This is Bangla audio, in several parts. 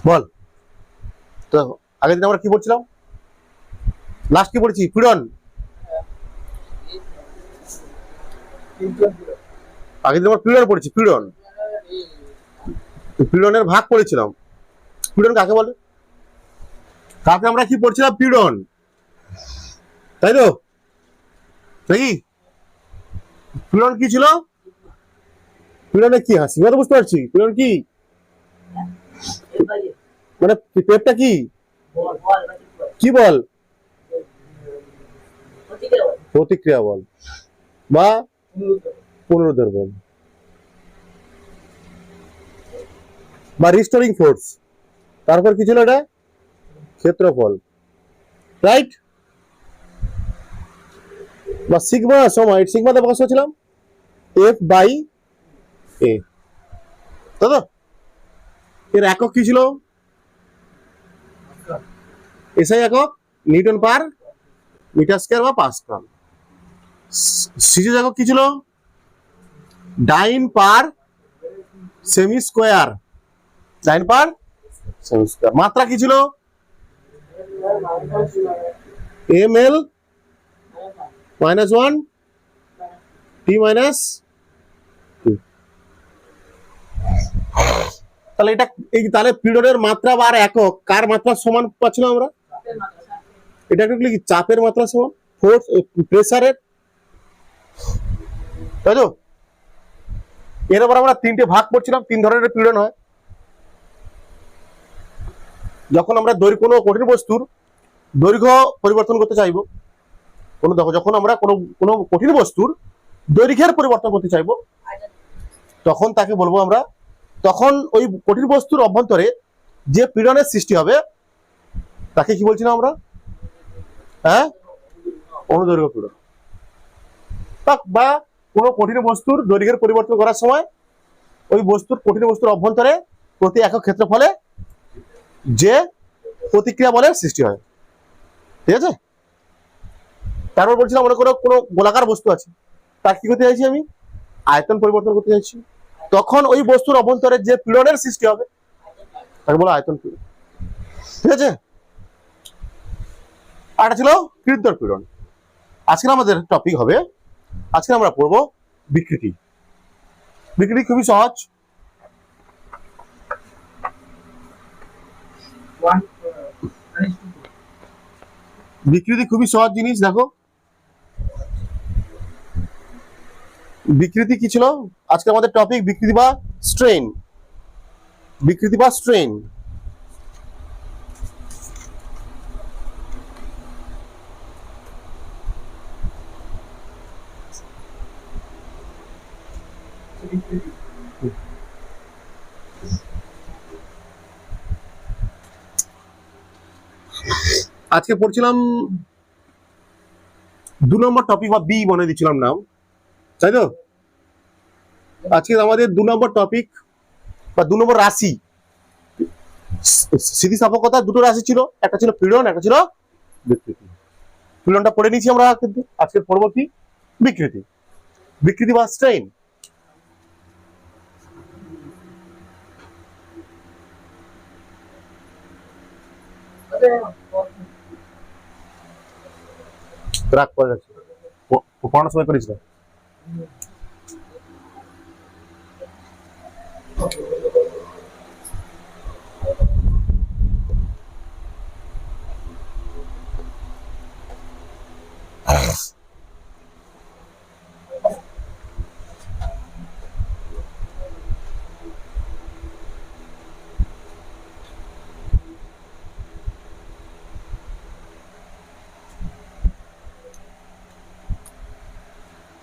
বল। তো আগের দিন আমরা কি পড়ছিলাম, লাস্ট কি পড়েছি? পীড়ন। আগের দিন আমরা পীড়ন পড়েছি, পীড়ন। পীড়নের ভাগ পড়েছিলাম। পীড়ন কাকে বলে? কাকে আমরা কি পড়ছিলাম? পীড়ন, তাই তো নাকি? পীড়ন কি ছিল? পীড়নে কি হাসি, তো বুঝতে পারছি। পীড়ন কি মানে পেপটা কি কি বল? প্রতিক্রিয়া বল বা পুনরুদ্ধার বল বা রিস্টোরিং ফোর্স। তারপর কি ছিল এটা? ক্ষেত্রফল, রাইট? বা সিগমা সময় সিগমাতে প্রকাশ করেছিলাম এফ বাই এ, তাই তো? এর একক কি ছিল? এসআই একক নিউটন পার মিটার স্কয়ার বা পাস্কাল। সিরিজ একক কি ছিল? ডাইন পার সেমি স্কয়ার, ডাইন পার সেমি স্কয়ার। মাত্রা কি ছিল? এম এল -1 টি মাইনাস। তাহলে এটা তাহলে পীড়নের মাত্রা বা একক কার মাত্রা সমান পাচ্ছিলাম আমরা? এটা একটু কি চাপের মাত্রা সমান ফোর্স প্রেসারের, তাই তো? এর উপর আমরা তিনটে ভাগ করছিলাম। তিন ধরনের পীড়ন হয়। যখন আমরা কোনো কঠিন বস্তুর দৈর্ঘ্য পরিবর্তন করতে চাইবো, যখন আমরা কোনো কঠিন বস্তুর দৈর্ঘ্যের পরিবর্তন করতে চাইবো, তখন তাকে বলবো আমরা, তখন ওই কঠিন বস্তুর অভ্যন্তরে যে পীড়নের সৃষ্টি হবে তাকে কি বলছিলাম আমরা? হ্যাঁ, অনুদৈর্ঘ্য পীড়ন। বা কোনো কঠিন বস্তুর দৈর্ঘ্যের পরিবর্তন করার সময় ওই কঠিন বস্তুর অভ্যন্তরে প্রতি একক ক্ষেত্রফলে যে প্রতিক্রিয়া বলের সৃষ্টি হয়, ঠিক আছে? তারপর বলছিলাম মনে করো কোনো গোলাকার বস্তু আছে, তার কি করতে চাইছি আমি? আয়তন পরিবর্তন করতে চাইছি। তখন ওই বস্তুর অভ্যন্তরে যে পীড়নের সৃষ্টি হবে তাকে বলা আয়তন পীড়ন, ঠিক আছে? আর এটা ছিল কৃত্তর পীড়ন। আজকে আমাদের টপিক হবে, আজকে আমরা পড়বো বিকৃতি। বিকৃতি খুবই সহজ। বিকৃতি খুবই সহজ জিনিস। দেখো বিকৃতি কি ছিল? আজকে আমাদের টপিক বিকৃতি বা স্ট্রেন। বিকৃতি বা স্ট্রেন। আজকে পড়ছিলাম 2 নম্বর টপিক বা বি মনে দিচ্ছিলাম নাম, তাই তো? আজকে আমাদের 2 নম্বর টপিক বা 2 নম্বর রাশি। স্থিতিস্থাপকতা দুটো রাশি ছিল, একটা ছিল পীড়ন, একটা ছিল বিকৃতি। পীড়নটা পড়ে নিয়েছি আমরা, কিন্তু আজকে পড়বো কি? বিকৃতি। বিকৃতি বা স্ট্রেন। রাগ করে যাচ্ছে, পড়ানোর সময় করেছিল।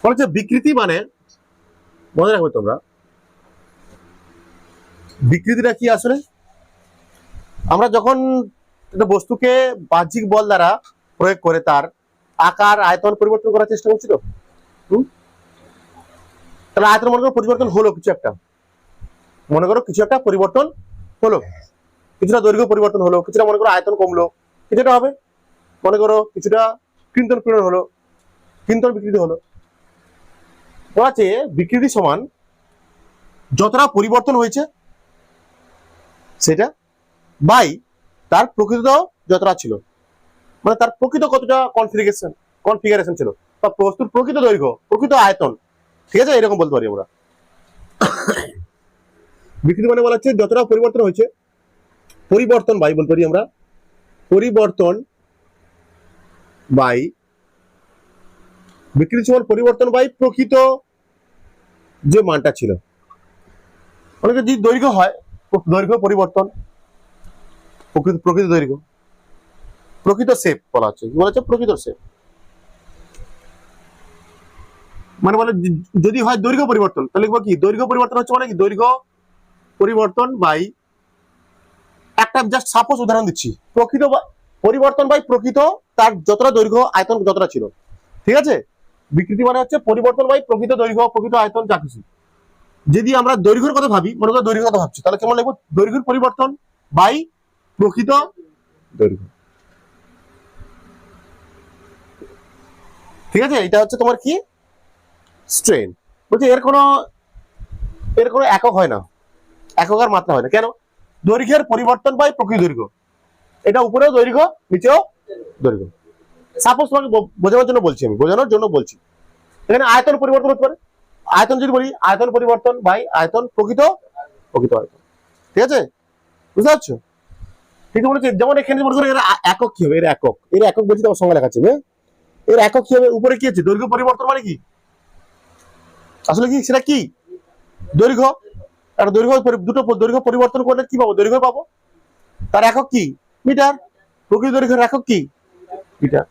বলছে বিকৃতি মানে, মনে রাখবে তোমরা, বিকৃতিটা কি আসলে? আমরা যখন একটা বস্তুকে বাহ্যিক বল দ্বারা প্রয়োগ করে তার আকার আয়তন পরিবর্তন করার চেষ্টা করছি, তো তাহলে আয়তন মনে করো পরিবর্তন হলো, কিছু একটা মনে করো কিছু একটা পরিবর্তন হলো, কিছুটা দৈর্ঘ্য পরিবর্তন হলো, কিছুটা মনে করো আয়তন কমলো, কিছুটা হবে মনে করো কিছুটা কিন্তন পীড়ন হলো, কিন্তন বিকৃতি হলো। বলা আছে বিকৃতি সমান যতটা পরিবর্তন হয়েছে সেটা বাই তার প্রকৃত যতটা ছিল, মানে তার প্রকৃত কতটা কনফিগারেশন ছিল, বা বস্তুর প্রকৃত দৈর্ঘ্য, প্রকৃত আয়তন, ঠিক আছে, এরকম বলতে পারি আমরা। বিকৃতি মানে বলা হচ্ছে যতটা পরিবর্তন হয়েছে, পরিবর্তন বাই বলতে পারি আমরা, পরিবর্তন বাই, বিকৃতি সমান পরিবর্তন বাই প্রকৃত যে মানটা ছিল। অনেকে যে দৈর্ঘ্য হয়, দৈর্ঘ্য পরিবর্তন, প্রকৃত দৈর্ঘ্য, প্রকৃত শেপ বলা হচ্ছে, কি বলা হচ্ছে, প্রকৃত শেপ মানে বলে যদি হয় দৈর্ঘ্য পরিবর্তন, তাহলে লিখবো কি, দৈর্ঘ্য পরিবর্তন হচ্ছে মানে কি, দৈর্ঘ্য পরিবর্তন বাই, একটা জাস্ট সাপোজ উদাহরণ দিচ্ছি, প্রকৃত পরিবর্তন বাই প্রকৃত তার যতটা দৈর্ঘ্য আয়তন যতটা ছিল, ঠিক আছে। বিকৃতি মানে হচ্ছে পরিবর্তন বাই প্রকৃত দৈর্ঘ্য প্রকৃত আয়তন যা কিছু। যদি আমরা দৈর্ঘ্যের কথা ভাবি, মনে করো দৈর্ঘ্যের কথা ভাবছি, তাহলে কেমন লিখবো, দৈর্ঘ্যের পরিবর্তন বাই প্রকৃত দৈর্ঘ্য, ঠিক আছে। এটা হচ্ছে তোমার কি, স্ট্রেন। বলছে এর কোনো একক হয় না, একক আর মাত্রা হয় না, কেন, দৈর্ঘ্যের পরিবর্তন বাই প্রকৃত দৈর্ঘ্য, এটা উপরেও দৈর্ঘ্য নিচেও দৈর্ঘ্য। সাপোজ তোমাকে বোঝানোর জন্য বলছি, আমি বোঝানোর জন্য বলছি, এখানে আয়তন পরিবর্তন হতে পারে, আয়তন যদি বলি আয়তন পরিবর্তন বাই আয়তন প্রকৃত আয়তন, ঠিক আছে, বুঝতে পারছো। ঠিক বলেছি, যেমন এখানে মনে করো এর একক কি হবে, এর একক বলছি, তোমার সঙ্গে লেখাচ্ছি, এর একক কি হবে, উপরে কি আছে, দৈর্ঘ্য পরিবর্তন মানে কি, আসলে কি সেটা কি, দৈর্ঘ্য, আর দৈর্ঘ্য দুটো দৈর্ঘ্য পরিবর্তন করলে কি পাবো, দৈর্ঘ্য পাবো, তার একক কি, মিটার, প্রকৃত দৈর্ঘ্যের একক কি, মিটার।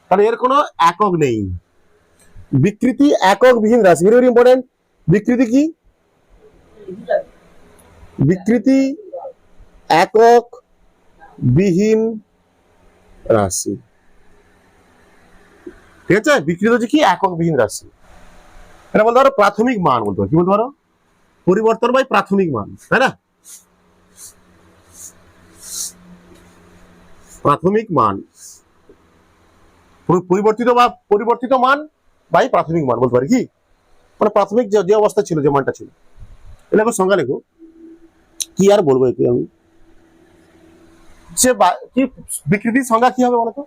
তাহলে এর কোনো একক নেই। বিকৃতি একক বিহীন রাশি, ভেরি ভেরি ইম্পর্টেন্ট। বিকৃতি কি, বিকৃতি একক বিহীন রাশি, ঠিক আছে। বিকৃতি হচ্ছে কি, একক বিহীন রাশি। এটা বলতে পারো প্রাথমিক মান, বলতে পারো কি, বলতে পারো পরিবর্তন বাই প্রাথমিক মান, তাই না, প্রাথমিক মান, পরিবর্তিত মান বাই প্রাথমিক মান বলতে পারি কি, মানে প্রাথমিক যে অবস্থা ছিল, যে মানটা ছিল। এটা সংজ্ঞা লেখো, কি আর বলবো একে আমি, যে বিকৃতির সংজ্ঞা কি হবে বলতো,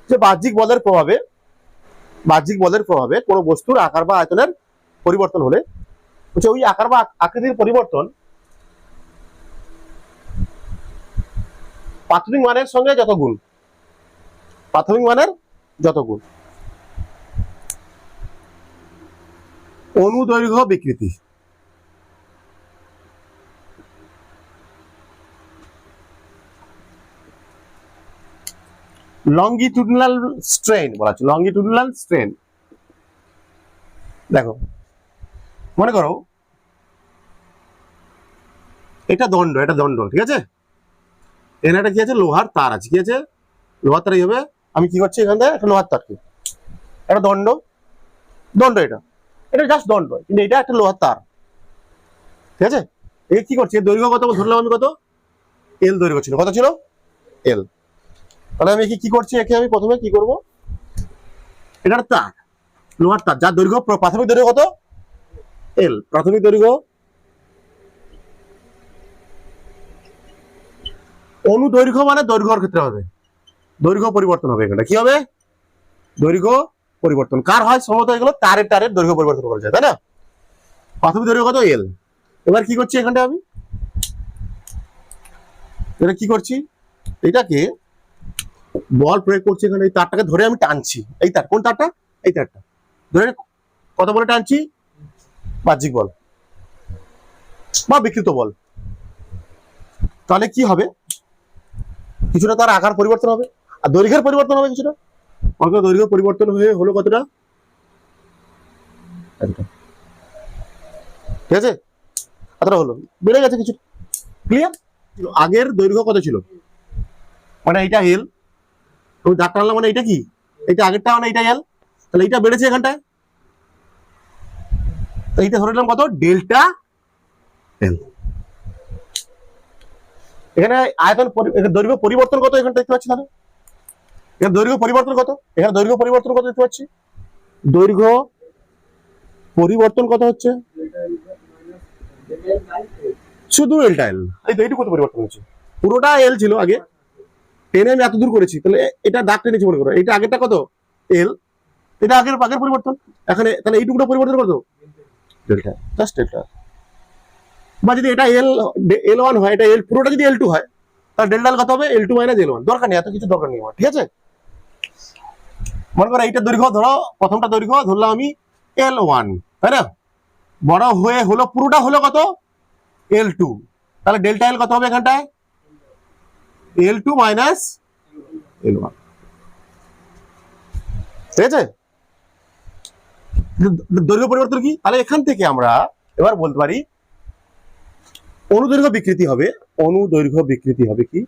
যে বাহ্যিক বলের প্রভাবে কোন বস্তুর আকার বা আয়তনের পরিবর্তন হলে, ওই আকার বা আকৃতির পরিবর্তন প্রাথমিক মানের সঙ্গে যত গুণ, প্রাথমিক মানের যত গুণ, অনুদৈর্ঘ্য বিকৃতি। লঙ্গিটিউডিনাল স্ট্রেন বলা হচ্ছে, লঙ্গিটিউডিনাল স্ট্রেন। দেখো মনে করো এটা দণ্ড, ঠিক আছে, এখানে একটা কি আছে, লোহার তার আছে, কি আছে, লোহার তার এইভাবে আমি কি করছি, এখান থেকে একটা লোহার তারকে, একটা দণ্ড, এটা জাস্ট দণ্ড, কিন্তু এটা একটা লোহার তার, ঠিক আছে। এ কি করছে, দৈর্ঘ্য কত ধরলাম আমি, কত, এল দৈর্ঘ্য ছিল, কত ছিল, এল। তাহলে আমি কি করছি, একে আমি প্রথমে কি করব, এটা তার, লোহার তার, যার দৈর্ঘ্য প্রাথমিক দৈর্ঘ্য কত, এল, প্রাথমিক দৈর্ঘ্য, অনুদৈর্ঘ্য মানে দৈর্ঘ্যের ক্ষেত্রে হবে, দৈর্ঘ্য পরিবর্তন হবে, এখানে কি হবে, দৈর্ঘ্য পরিবর্তন কার হয়, সম্ভবত এগুলো তারের দৈর্ঘ্য পরিবর্তন করা যায়, তাই না। প্রাথমিক দৈর্ঘ্য কত, এল। এবার কি করছি, এখানটা আমি এটা কি করছি, এটাকে বল প্রয়োগ করছি, এখানে এই তারটাকে ধরে আমি টানছি, এই তার, কোন তারটা, এই তারটা ধরে কত বলে টানছি, বাহ্যিক বল বা বিকৃত বল। তাহলে কি হবে, কিছুটা তার আকার পরিবর্তন হবে, আর দৈর্ঘ্যের পরিবর্তন হবে কিছুটা, দৈর্ঘ্য পরিবর্তন হয়ে হলো কতটা, ঠিক আছে, এতটা হলো, বেড়ে গেছে কিছু, ক্লিয়ার। আগের দৈর্ঘ্য কত ছিল, মানে এইটা এল, তুমি দাগ টানলাম মানে এটা কি, এটা আগেরটা মানে এটা এল, তাহলে এটা বেড়েছে এখানটায়, এইটা ধরে নিলাম কত, ডেল্টা এল। এখানে আয়তন দৈর্ঘ্য পরিবর্তন কত, এখানে দেখতে পাচ্ছি, তাহলে এখানে দৈর্ঘ্য পরিবর্তন কত, এখানে দৈর্ঘ্য পরিবর্তন কত দেখতে পাচ্ছি, দৈর্ঘ্য পরিবর্তন কত হচ্ছে, শুধু এলটা এল, এই এইটুকু কত পরিবর্তন হচ্ছে, পুরোটা এল ছিল আগে, টেনে আমি এত দূর করেছি, তাহলে এটা দাগ টেনেছি মনে করো, এটা আগেরটা কত এল, এটা আগের আগের পরিবর্তন, এখানে তাহলে এইটুকুটা পরিবর্তন কত ডেল্টা, জাস্ট ডেল্টা। বা যদি এটা এল1 হয়, এটা এল পুরোটা যদি এল2 হয়, তাহলে ডেল্টা কত হবে এল2 মাইনাস এল1। দরকার নেই, এত কিছু দরকার নেই আমার, ঠিক আছে। মনে করো এইটা দৈর্ঘ্য, ধরো প্রথমটা দৈর্ঘ্য ধরলাম আমি L1, তাই না, বড় হয়ে হলো পুরোটা হলো কত L2, তাহলে ডেল্টা এল কত হবে এখানটায় L2 মাইনাস L1, ঠিক আছে। দৈর্ঘ্য পরিবর্তন কি, তাহলে এখান থেকে আমরা এবার বলতে পারি অনুদৈর্ঘ্য বিকৃতি হবে, অনুদৈর্ঘ্য বিকৃতি হবে কি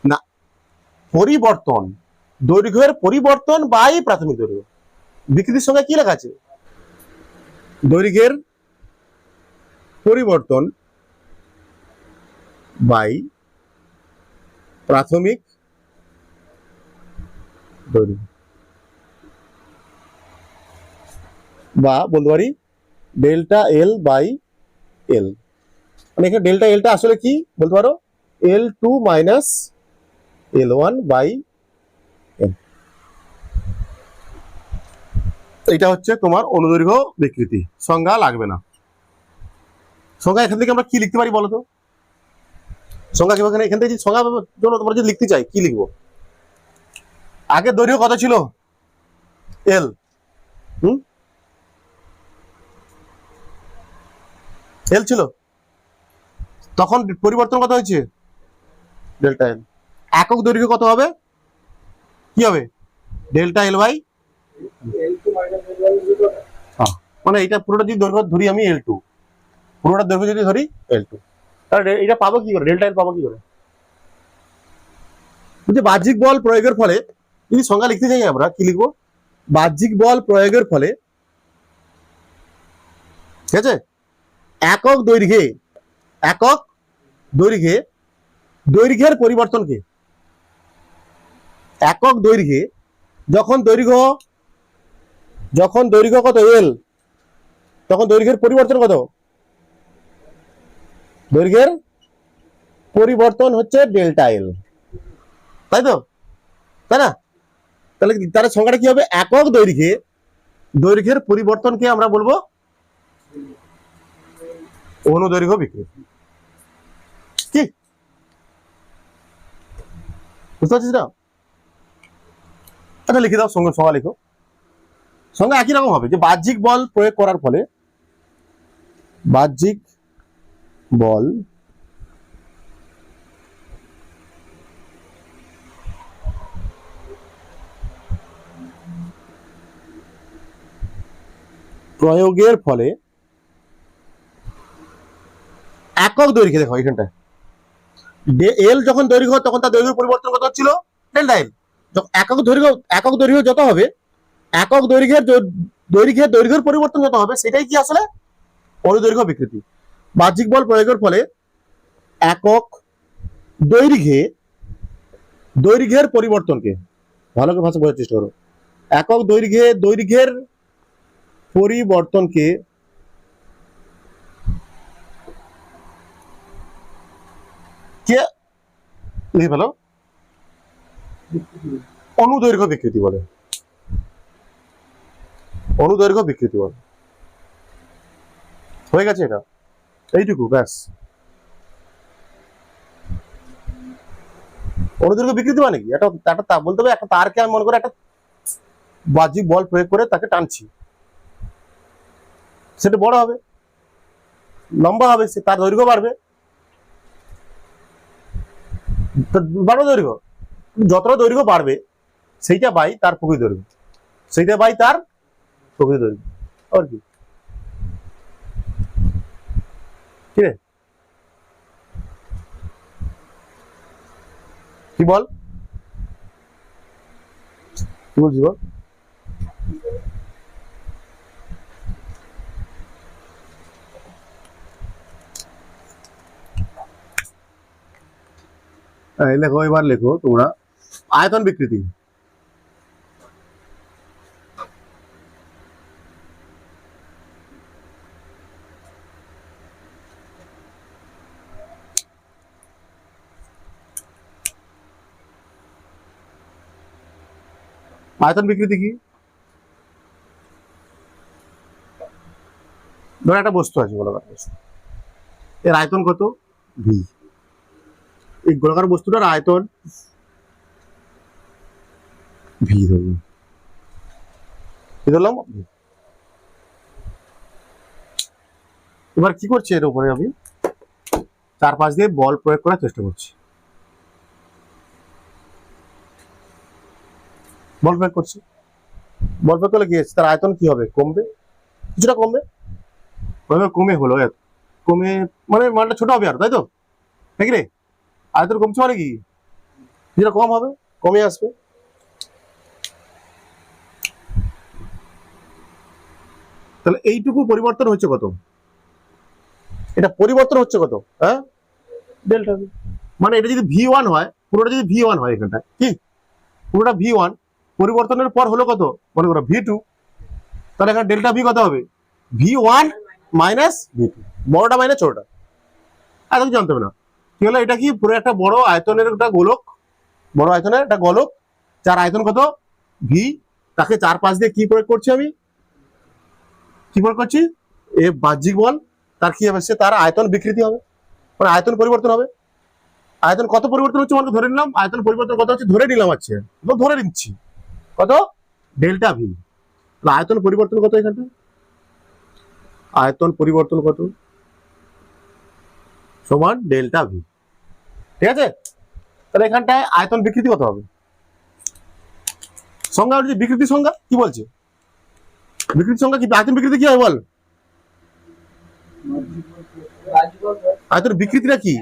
না, পরিবর্তন, দৈর্ঘ্যের পরিবর্তন বাই প্রাথমিক দৈর্ঘ্য। বিকৃতির সঙ্গে কি লেখা আছে, দৈর্ঘ্যের পরিবর্তন বাই প্রাথমিক দৈর্ঘ্য, বা বলতে পারি ডেল্টা এল বাই এল। মানে এখানে ডেল্টা এলটা আসলে কি বলতে পারো L2 মাইনাস L1 বাই এল। এটা হচ্ছে তোমার অনুদৈর্ঘ্য বিকৃতি, সংজ্ঞা লাগবে না। সংজ্ঞা এখান থেকে আমরা কি লিখতে পারি বলো তো, সংজ্ঞা কিভাবে, এখান থেকে সংজ্ঞা জন্য তোমরা যদি লিখতে চাই কি লিখবো, আগে দৈর্ঘ্য কত ছিল এল, এল ছিল, তখন পরিবর্তন কত হয়েছে ডেল্টা এল। একক দৈর্ঘ্য কত হবে, কি হবে ডেল্টা এল বাই, মানে এটা পুরোটা যদি দৈর্ঘ্য ধরি আমি L2, পুরোটা দৈর্ঘ্য যদি ধরি L2, তাহলে এটা পাবো কি করে, ডেল্টা এল পাবো কি করে। বাহ্যিক বল প্রয়োগের ফলে যদি সংজ্ঞা লিখতে চাই আমরা কি লিখবো, বাহ্যিক বল প্রয়োগের ফলে, ঠিক আছে, একক দৈর্ঘ্যে, একক দৈর্ঘ্যে দৈর্ঘ্যের পরিবর্তনকে, একক দৈর্ঘ্যে যখন দৈর্ঘ্য কত এল, তখন দৈর্ঘ্যের পরিবর্তন কত, দৈর্ঘ্যের পরিবর্তন হচ্ছে ডেল্টা এল, তাই তো, তাই না। তাহলে তার সংখ্যাটা কি হবে, একক দৈর্ঘ্যে দৈর্ঘ্যের পরিবর্তনকে আমরা বলবো অনুদৈর্ঘ্য বিকৃতি, কি বুঝতে পারছিস না। আচ্ছা লিখে দাও, সংজ্ঞা লিখো, সংজ্ঞা একই রকম হবে যে বাহ্যিক বল প্রয়োগ করার ফলে, বাহ্যিক বল প্রয়োগের ফলে একক দৈর্ঘ্যে, দেখো এখানটা এল যখন দৈর্ঘ্য তখন তার দৈর্ঘ্য পরিবর্তন কত হচ্ছিল ডেল্টা এল, একক দৈর্ঘ্য যত হবে, একক দৈর্ঘ্যের পরিবর্তন যত হবে সেটাই কি আসলে অনুদৈর্ঘ্য বিকৃতি। বাহ্যিক বল প্রয়োগের ফলে একক দৈর্ঘ্যের পরিবর্তনকে, ভালো করে ভাষা বোঝার চেষ্টা করো, একক দৈর্ঘ্যের পরিবর্তনকে কে লিখে ফেলো অনুদৈর্ঘ্য বিকৃতি বলে, অনুদৈর্ঘ্য বিকৃতি বলে। হয়ে গেছে এটা, এইটুকু ব্যাস। অনুদৈর্ঘ্য বিকৃতি মানে কি, এটা বলতে হবে একটা তারকে আমি মনে করে একটা বাহ্যিক বল প্রয়োগ করে তাকে টানছি, সেটা বড় হবে, লম্বা হবে, তার দৈর্ঘ্য বাড়বে, বাড়বে দৈর্ঘ্য, যতটা দৈর্ঘ্য বাড়বে সেইটা বাই তার প্রকৃত দৈর্ঘ্য, সেইটা বাই তার প্রকৃত দৈর্ঘ্য, আর কি রে কি বল, কি বলছি বল। লেখো, এবার লেখো তোমরা আয়তন বিকৃতি। আয়তন বিকৃতি কি? ধর একটা বস্তু আছে, গোলাকার বস্তু, এর আয়তন কত? ভি। এই গোলাকার বস্তুটার আয়তন ভি ধরুন, কি ধরলাম? এবার কি করছি, এর উপরে আমি চারপাশ দিয়ে বল প্রয়োগ করার চেষ্টা করছি। বল প্রয়োগ করছি, বল প্রয়োগ করলে কি হচ্ছে, তার আয়তন কি হবে? কমবে, কিছুটা কমবে। কমে হলো, কমে মানে মানটা ছোট হবে আর, তাই তো নাকি রে? আয়তন কমছে মানে কি, যেটা কম হবে, কমে আসবে। তাহলে এইটুকু পরিবর্তন হচ্ছে কত? এটা পরিবর্তন হচ্ছে কত? হ্যাঁ, ডেল্টা ভি। মানে এটা যদি V1 হয়, পুরোটা যদি V1 হয়, এখানটা কি পুরোটা V1, পরিবর্তনের পর হলো কত? মনে করো V2, তাহলে এখানে ডেল্টা ভি কত হবে? V1 মাইনাস V2, বড়টা মাইনাস ছোটটা। এত কিছু জানতে হবে না। কি হলো, এটা কি পুরো একটা বড় আয়তনের একটা গোলক, বড় আয়তনের একটা গোলক, যার আয়তন কত? ভি। তাকে চারপাশ দিয়ে কি প্রয়োগ করছি আমি? কি প্রয়োগ করছি? এ বাহ্যিক বল। তার কি হবে? সে তার আয়তন বিকৃতি হবে, মানে আয়তন পরিবর্তন হবে। আয়তন কত পরিবর্তন হচ্ছে মানে ধরে নিলাম, আয়তন পরিবর্তন কত হচ্ছে ধরে নিলাম, আছে ধরে নিচ্ছি কত? Delta V. আয়তন পরিবর্তন কত এখানটা? আয়তন পরিবর্তন কত? সমান ডেল্টা ভি। ঠিক আছে, তাহলে এখানটায় আয়তন বিকৃতি কত হবে? সংজ্ঞা হচ্ছে বিকৃতি সংজ্ঞা কি বলছে? বিকৃতি সংজ্ঞা কি? আয়তন বিকৃতি কি হয় বল? আয়তন বিকৃতিটা কি?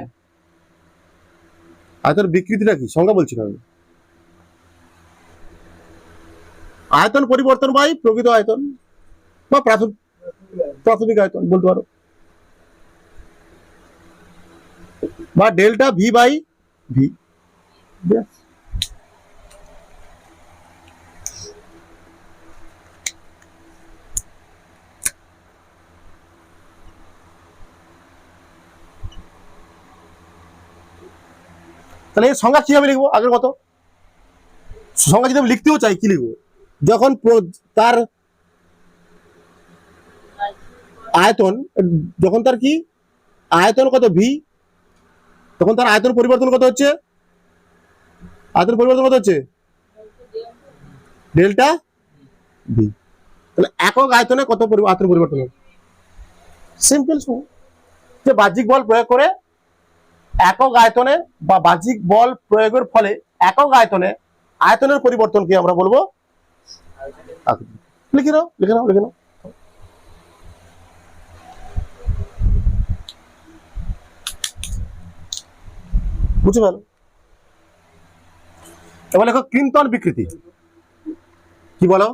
আয়তন বিকৃতিটা কি সংজ্ঞা বলছি না আমি। আয়তন পরিবর্তন বাই প্রকৃত আয়তন বা প্রাথমিক আয়তন বলতে পারো, বা ডেল্টা ভি বাই ভি। তাহলে এই সংজ্ঞা কিভাবে লিখবো? আগের মতো সংজ্ঞা যদি আমি লিখতেও চাই, কি লিখবো? যখন তার আয়তন, যখন তার কি আয়তন কত? ভি, তখন তার আয়তন পরিবর্তন কত হচ্ছে? আয়তন পরিবর্তন কত হচ্ছে? Delta V. তাহলে একক আয়তনে কত আয়তন পরিবর্তন হবে? সিম্পল, যে বাহ্যিক বল প্রয়োগ করে একক আয়তনে বা বাহ্যিক বল প্রয়োগের ফলে একক আয়তনে আয়তনের পরিবর্তনকে আমরা বলবো। লিখে নাও, লিখে নাও, লিখে নাও। বুঝতে পারো? এবার লেখো ক্লিনটন বিকৃতি। কি বলো?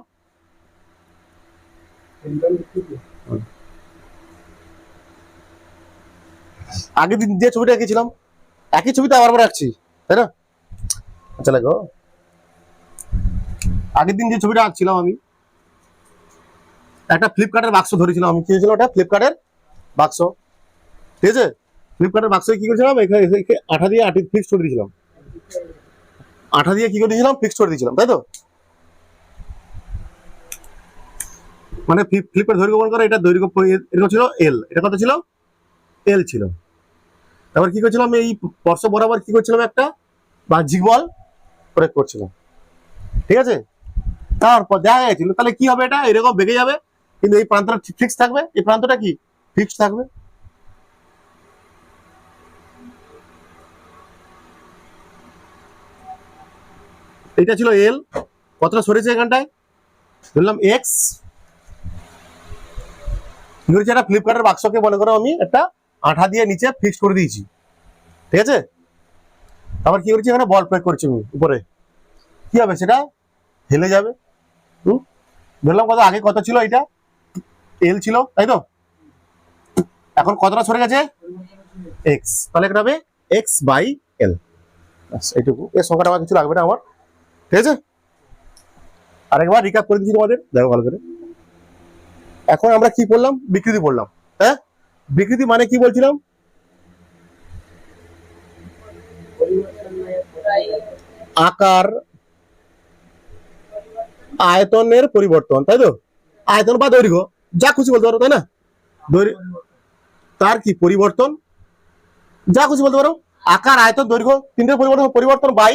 আগের দিন যে ছবিটা এঁকেছিলাম, একই ছবিতে আবার রাখছি, তাই না? আচ্ছা লেখো, আগের দিন যে ছবিটা আঁকছিলাম আমি, একটা ফ্লিপকার্টের বাক্স ধরেছিলাম আমি। কি হয়েছিল ওটা? ফ্লিপকার্টের বাক্স, ঠিক আছে? ফ্লিপকার্টের বাক্সে কি করেছিলাম, এখানে আঠা দিয়ে ফিক্স করে দিয়েছিলাম, আঠা দিয়ে কি করে দিয়েছিলাম? ফিক্স করে দিয়েছিলাম, তাই তো? মানে ফ্লিপের দৈর্ঘ্য বল করে, এটা দৈর্ঘ্য এরকম ছিল এল, এটা কত ছিল? এল ছিল। তারপর কি করছিলাম, এই স্পর্শ বরাবর কি করছিলাম? একটা বাহ্যিক বল প্রয়োগ করছিলাম, ঠিক আছে? তারপর দেখা গেছিল তাহলে কি হবে, এটা এরকম বেঁকে যাবে, কিন্তু এই প্রান্তটা ফিক্স থাকবে। এই প্রান্তটা কি ফিক্স থাকবে। এটা ছিল এল, কতটা সরেছে এখানটায়? ধরলাম এক্স। কি করেছি, একটা ফ্লিপকার্টের বাক্সকে মনে করো আমি একটা আঠা দিয়ে নিচে ফিক্স করে দিয়েছি, ঠিক আছে? আবার কি করেছি, এখানে বল প্রয়োগ করছি আমি উপরে, কি হবে? সেটা হেলে যাবে। ধরলাম কত আগে কত ছিল? এটা এল ছিল, তাই তো? এখন কতটা সরে গেছে? এক্স। তাহলে এটা হবে এক্স বাই এল। এইটুকু, এর সংখ্যাটা আমার কিছু লাগবে না আমার, ঠিক আছে? আরেকবার রিক্যাপ করে দিচ্ছি তোমাদের, দেখো ভালো করে। এখন আমরা কি পড়লাম? বিকৃতি পড়লাম, হ্যাঁ? বিকৃতি মানে কি বলছিলাম? আকার আয়তনের পরিবর্তন, তাই তো? আয়তন বা দৈর্ঘ্য যা খুশি বলতে পারো, তাই না? তার কি পরিবর্তন, যা খুশি বলতে পারো। আকার, আয়তন, দৈর্ঘ্য তিনটের পরিবর্তন, পরিবর্তন বাই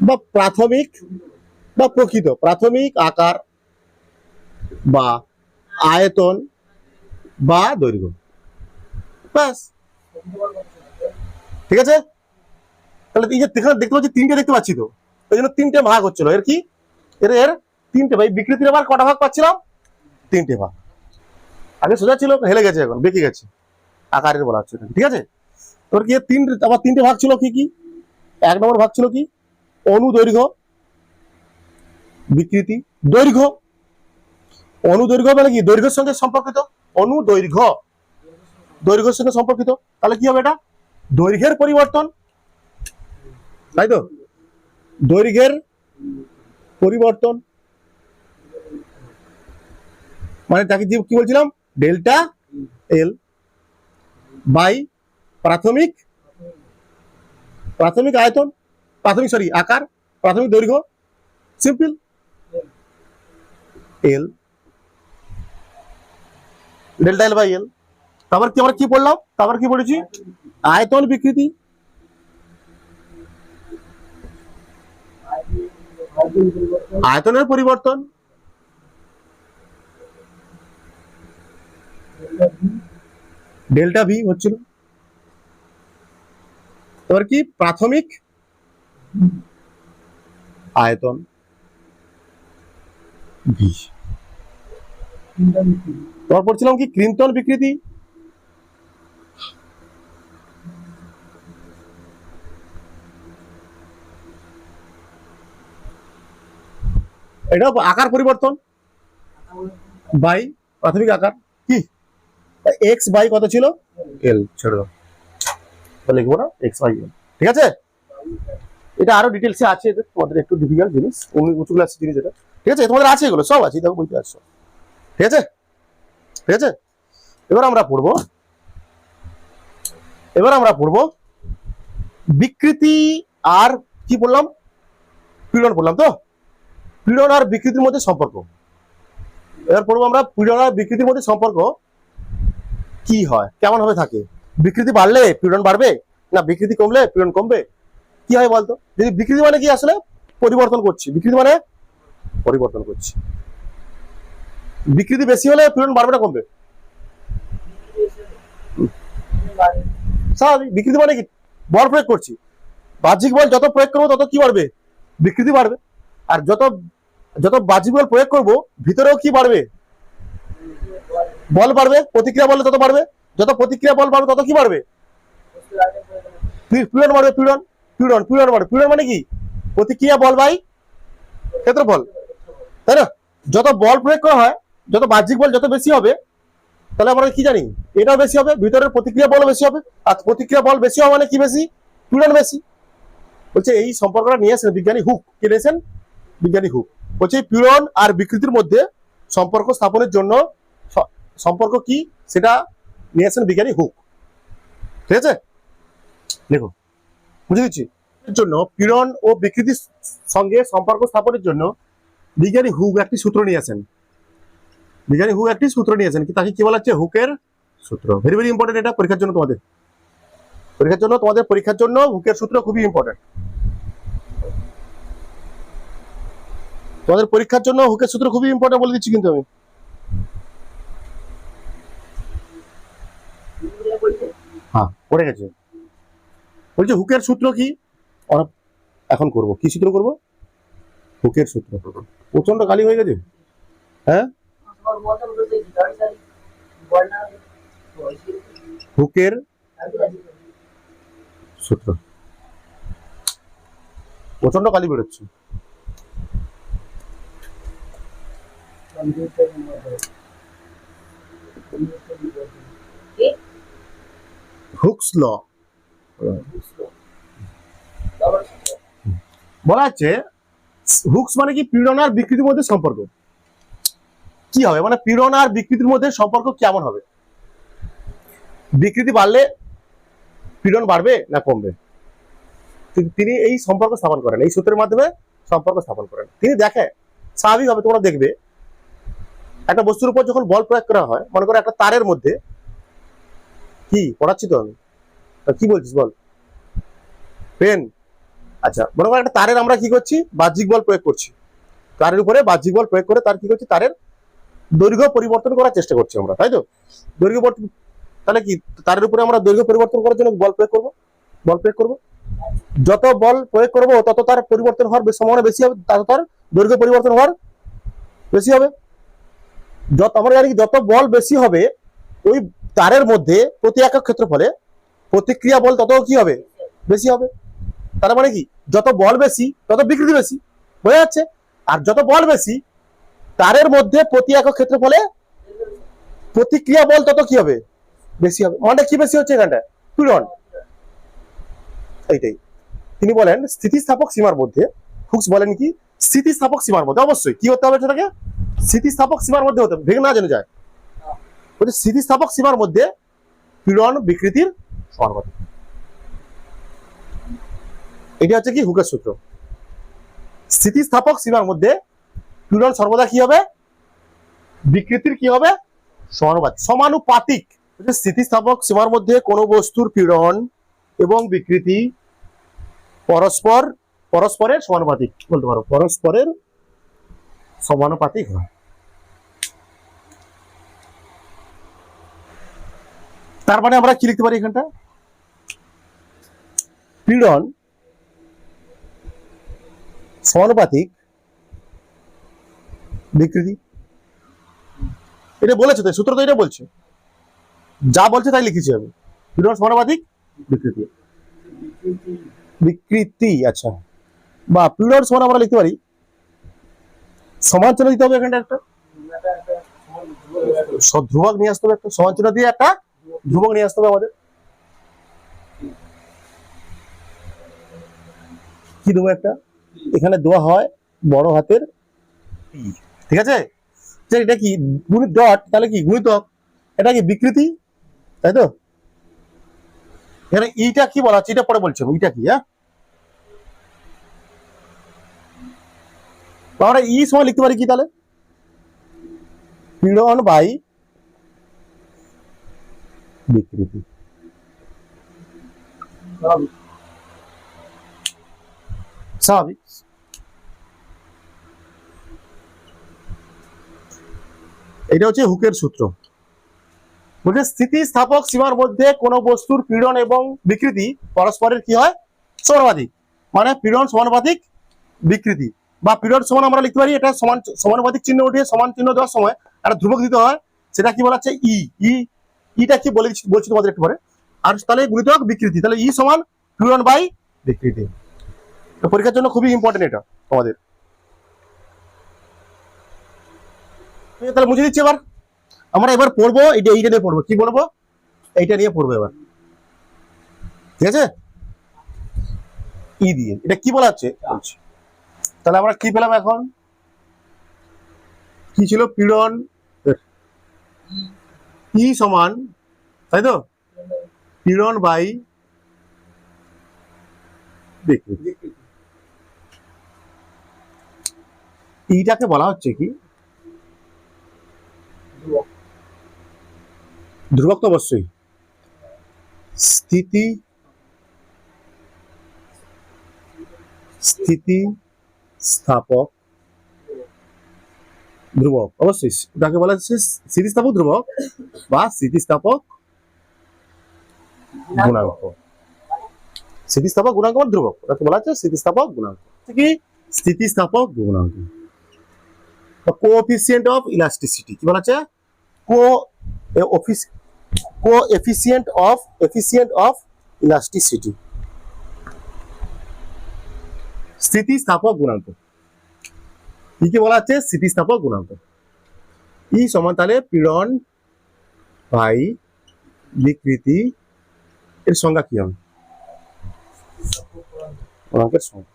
বা প্রাথমিক বা প্রকৃত প্রাথমিক আকার বা আয়তন বা দৈর্ঘ্য, ব্যাস। ঠিক আছে, তাহলে এই যে দেখতে পাচ্ছি তিনটে দেখতে পাচ্ছি, তো ওই জন্য তিনটে ভাগ হচ্ছিল। এর কি এর তিনটে ভাই, বিকৃতির আবার কটা ভাগ পাচ্ছিলাম? তিনটে ভাগ। আগে সোজা ছিল, হেলে গেছে, এখন বেঁকে গেছে, আকারের বলা হচ্ছে। ঠিক আছে, তোর কি আবার তিনটে ভাগ ছিল কি কি? এক নম্বর ভাগ ছিল কি? অনুদৈর্ঘ্য বিকৃতি। দৈর্ঘ্য, অনুদৈর্ঘ্য মানে কি? দৈর্ঘ্যের সঙ্গে সম্পর্কিত। অনুদৈর্ঘ্য দৈর্ঘ্যের সঙ্গে সম্পর্কিত, তাহলে কি হবে? এটা দৈর্ঘ্যের পরিবর্তন, তাই তো? দৈর্ঘ্যের পরিবর্তন মানে তাকে কি বলছিলাম? ডেল্টা এল বাই প্রাথমিক আয়তন, আকার, প্রাথমিক দৈর্ঘ্য, simple L, delta L by L. তারপর কি আমরা কি পড়লাম? তারপর কি পড়েছি? আয়তন বিকৃতি, আয়তনের পরিবর্তন, ডেল্টা ভি হচ্ছিল। এবার কি? প্রাথমিক আয়তন ভি। তোমার পড়ছিলাম কি? ক্রিম্পটন বিকৃতি। এটা আকার পরিবর্তন বাই প্রাথমিক আকার, কি এক্স বাই কত ছিল? এল। ছেড়ে দাও, লিখবো না এক্স বাই এল। ঠিক আছে, এটা আরো ডিটেলসে আছে, তোমাদের একটু ডিফিকাল্ট জিনিস, উঁচু ক্লাসের জিনিস এটা। ঠিক আছে, তোমাদের আছে এগুলো সব আছে, দেখো বইতে আসছো। ঠিক আছে, ঠিক আছে। এবার আমরা পড়বো বিকৃতি আর কি বললাম? পীড়ন বললাম তো। পীড়ন আর বিকৃতির মধ্যে সম্পর্ক। এবার পড়বো আমরা পীড়ন আর বিকৃতির মধ্যে সম্পর্ক কি হয়, কেমন ভাবে থাকে। বিকৃতি বাড়লে পীড়ন বাড়বে, না বিকৃতি কমলে পীড়ন কমবে? কি হয় বলতো? যদি বিকৃতি মানে কি? আসলে পরিবর্তন করছি। বিকৃতি মানে পরিবর্তন করছি। বিকৃতি বেশি হলে পীড়ন বাড়বে না কমবে? স্বাভাবিক। বিকৃতি মানে কি? বল প্রয়োগ করছি, বাহ্যিক বল যত প্রয়োগ করবো তত কি বাড়বে? বিকৃতি বাড়বে। আর যত বাহ্যিক বল প্রয়োগ করবো ভিতরেও কি বাড়বে? বল বাড়বে। প্রতিক্রিয়া বলে তত বাড়বে, যত প্রতিক্রিয়া বল বাড়বে তত কি বাড়বে? পীড়ন বাড়বে। পীড়ন বাড়বে। পীড়ন মানে কি? প্রতিক্রিয়া বল বাই ক্ষেত্রফল, তাই না? যত বল প্রয়োগ করা হয়, যত বাহ্যিক বল যত বেশি হবে, তাহলে আমরা কি জানি? এটাও বেশি হবে, ভিতরের প্রতিক্রিয়া বল বেশি হবে। আর প্রতিক্রিয়া বল বেশি হওয়া মানে কি? বেশি পীড়ন বেশি। বলছে এই সম্পর্কটা নিয়ে আসেন বিজ্ঞানী হুক। কে নিয়েছেন? বিজ্ঞানী হুক। বলছে পীড়ন আর বিকৃতির মধ্যে সম্পর্ক স্থাপনের জন্য সম্পর্ক কি সেটা নিয়ে আসেন বিজ্ঞানী হুক। ঠিক আছে, দেখো বুঝে দিচ্ছি। জন্য পীড়ন ও বিকৃতির সঙ্গে সম্পর্ক স্থাপনের জন্য বিজ্ঞানী হুক একটি সূত্র নিয়ে আসেন। কি তাকে কি বলা হচ্ছে? হুকের সূত্র। ভেরি ভেরি ইম্পর্টেন্ট, এটা পরীক্ষার জন্য হুকের সূত্র খুবই ইম্পর্টেন্ট। তোমাদের পরীক্ষার জন্য হুকের সূত্র খুবই ইম্পর্টেন্ট বলে দিচ্ছি কিন্তু আমি। হ্যাঁ, পড়ে গেছে। বলছে হুকের সূত্র কি? এখন করব কি সূত্র করব? হুকের সূত্র। প্রচন্ড গালি হয়ে গেছে। হ্যাঁ, হুকের সূত্র। প্রচন্ড গালি বেরোচ্ছে। হুকস ল বলা হচ্ছে, হুকস মানে কি? পীড়ন আর বিকৃতির মধ্যে সম্পর্ক কি হবে, মানে পীড়ন আর বিকৃতির মধ্যে সম্পর্ক কেমন হবে? বিকৃতি বাড়লে পীড়ন বাড়বে না কমবে? তিনি এই সম্পর্ক স্থাপন করেন, এই সূত্রের মাধ্যমে সম্পর্ক স্থাপন করেন। তিনি দেখে স্বাভাবিকভাবে তোমরা দেখবে একটা বস্তুর উপর যখন বল প্রয়োগ করা হয়, মনে করো একটা তারের মধ্যে, কি পড়াচ্ছি তো আমি, কি বলছিস বল পেন, আচ্ছা মনে করো একটা তারের আমরা কি করছি, বাহ্যিক বল প্রয়োগ করছি, তারের উপরে বাহ্যিক বল প্রয়োগ করে তার কি করছি, তারের দৈর্ঘ্য পরিবর্তন করার চেষ্টা করছি আমরা, তাই তো? দৈর্ঘ্য তাহলে কি তারের উপরে আমরা দৈর্ঘ্য পরিবর্তন করার জন্য বল প্রয়োগ করবো, বল প্রয়োগ করবো, যত বল প্রয়োগ করবো তত তার পরিবর্তন হওয়ার সম্ভাবনা বেশি হবে, তত তার দৈর্ঘ্য পরিবর্তন হওয়ার বেশি হবে। যত আমরা জানি যত বল বেশি হবে ওই তারের মধ্যে প্রতি একক ক্ষেত্রফলে প্রতিক্রিয়া বল তত কি হবে, বেশি হবে। তার মানে কি যত বল বেশি তত বিকৃতি বেশি, বোঝা যাচ্ছে? আর যত বল বেশি তারের মধ্যে প্রতি একক ক্ষেত্রফলে প্রতিক্রিয়া বল তত কি হবে, বেশি হবে। মানে কি বেশি হচ্ছে এখানটা, পীড়ন। এইটাই তিনি বলেন স্থিতিস্থাপক সীমার মধ্যে, হুকস বলেন কি স্থিতিস্থাপক সীমার মধ্যে অবশ্যই কি হতে হবে, সেটাকে স্থিতিস্থাপক সীমার মধ্যে হতে হবে, ভেঙে না জেনে যায়। বলছে স্থিতিস্থাপক সীমার মধ্যে পীড়ন বিকৃতির সমানুপাতিক। এটা হচ্ছে কি হুকের সূত্র। স্থিতিস্থাপক সীমার মধ্যে পীড়ন সর্বদা কি হবে, বিকৃতির কি হবে, সমানুপাতিক। স্থিতিস্থাপক সীমার মধ্যে কোনো বস্তুর পীড়ন এবং বিকৃতি পরস্পরের সমানুপাতিক বলতে পারো, পরস্পরের সমানুপাতিক হয়। তার মানে আমরা কি লিখতে পারি এখানটা, পীড়ন সমানুপাতিক বিকৃতি। এটা বলেছে তো, সূত্র তো এটা বলছে, যা বলছে তাই লিখেছি আমি, পীড়ন সমানুপাতিক বিকৃতি, বিকৃতি। আচ্ছা, বা পীড়ন সমান আমরা লিখতে পারি, সমান চিহ্ন দিতে হবে এখানটা, একটা ধ্রুবক নিয়ে আসতে হবে, একটা সমান চিহ্ন দিয়ে একটা ধ্রুবক নিয়ে আসতে হবে আমাদের। কি দেবো, একটা এখানে দেওয়া হয় বড় হাতের পি, ঠিক আছে? এটা কি গুণিত ডট, তাহলে কি গুণিতক, এটা কি বিকৃতি, তাই তো? এখানে ইটা কি বলা হচ্ছে, এটা পরে বলছি ইটা কি, হ্যাঁ আমরা ই সময় লিখতে পারি কি তাহলে, পীড়ন বাই বিকৃতি। স্বাভাবিক। এটা হচ্ছে হুকের সূত্র। বলছে স্থিতিস্থাপক সীমার মধ্যে কোন বস্তুর পীড়ন এবং বিকৃতি পরস্পরের কি হয়, সমানুপাতিক। মানে পীড়ন সমানুপাতিক বিকৃতি, বা পীড়ন সমান আমরা লিখতে পারি, এটা সমান সমানুপাতিক চিহ্ন উঠিয়ে সমান চিহ্ন দেওয়ার সময় একটা ধ্রুবক দিতে হয়, সেটা কি বলা হচ্ছে ই। ইটা কি বলছি তোমাদের একটু পরে। আর তাহলে গুণিতক বিকৃতি, তাহলে ই সমান পীড়ন বাই বিকৃতি। পরীক্ষার জন্য খুবই ইম্পর্টেন্ট এটা আমাদের। তাহলে বুঝে দিচ্ছি, এবার আমরা এবার পড়বো এইটা নিয়ে পড়বো, কি বলবো, এইটা নিয়ে পড়বো এবার, ঠিক আছে? ই দিয়ে এটা কি বলা হচ্ছে, তাহলে আমরা কি পেলাম এখন, কি ছিল, পীড়ন ই সমান, তাই তো, পীড়ন বাই বিকৃতি। ইটাকে বলা হচ্ছে কি ধ্রুবক, তো অবশ্যই স্থিতিস্থাপক ধ্রুবক, অবশ্যই ওটাকে বলা হচ্ছে স্থিতিস্থাপক ধ্রুবক বা স্থিতিস্থাপক গুণাঙ্ক। স্থিতিস্থাপক গুণাঙ্ক বা ধ্রুবক, ওটাকে বলা হচ্ছে স্থিতিস্থাপক গুণাঙ্ক। কি স্থিতিস্থাপক গুণাঙ্ক, কোএফিসিয়েন্ট অফ ইলাস্টিসিটি, কি বলা হচ্ছে, কোএফিসিয়েন্ট অফ ইলাস্টিসিটি, স্থিতিস্থাপক গুণাঙ্ক। কি বলা হচ্ছে, স্থিতিস্থাপক গুণাঙ্ক। ই সমান তাহলে পীড়ন বাই বিকৃতি, এর সংজ্ঞা কি হবে, গুণাঙ্কের সংজ্ঞা,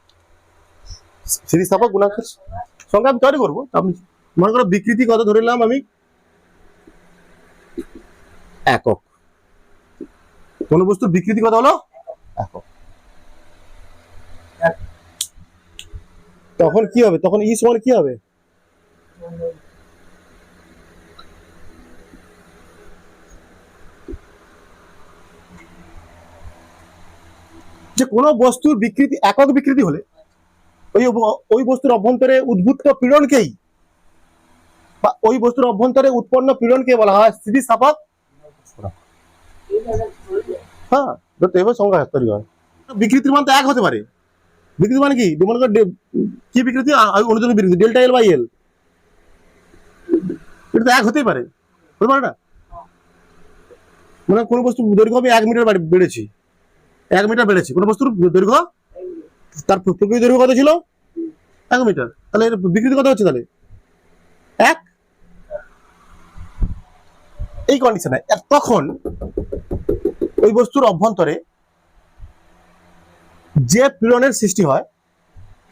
স্থিতিস্থাপক গুণাঙ্কের সংজ্ঞা আমি তৈরি করবো। আপনি মনে করো বিকৃতি কত ধরে নিলাম আমি, একক। কোন বস্তুর বিকৃতি কত হলো, একক। তখন কি হবে? তখন ই সমান কি হবে? যে কোনো বস্তুর বিকৃতি, একক বিকৃতি হলে ওই ওই বস্তুর অভ্যন্তরে উদ্ভূত পীড়নকেই বা ওই বস্তুর অভ্যন্তরে উৎপন্ন পীড়নকে বলা হয় স্থিতিস্থাপক। হ্যাঁ, তো এবার সংজ্ঞা তৈরি হয়। বিকৃতির মান তো এক হতে পারে। বিকৃতি মানে কি? মনে করো কি বিকৃতি? অনুজনের বিকৃতি ডেল্টা এল বাই এল, এটা তো এক হতেই পারে, হতে পারে না? মানে কোনো বস্তু দৈর্ঘ্য আমি 1 মিটার বেড়েছি, 1 মিটার বেড়েছি কোনো বস্তুর দৈর্ঘ্য, তার প্রকৃত দৈর্ঘ্য কত ছিল? 1 মিটার। তাহলে এর বিকৃতি কত হচ্ছে তাহলে? 1। এই কন্ডিশনে তখন ওই বস্তুর অভ্যন্তরে যে পীড়নের সৃষ্টি হয়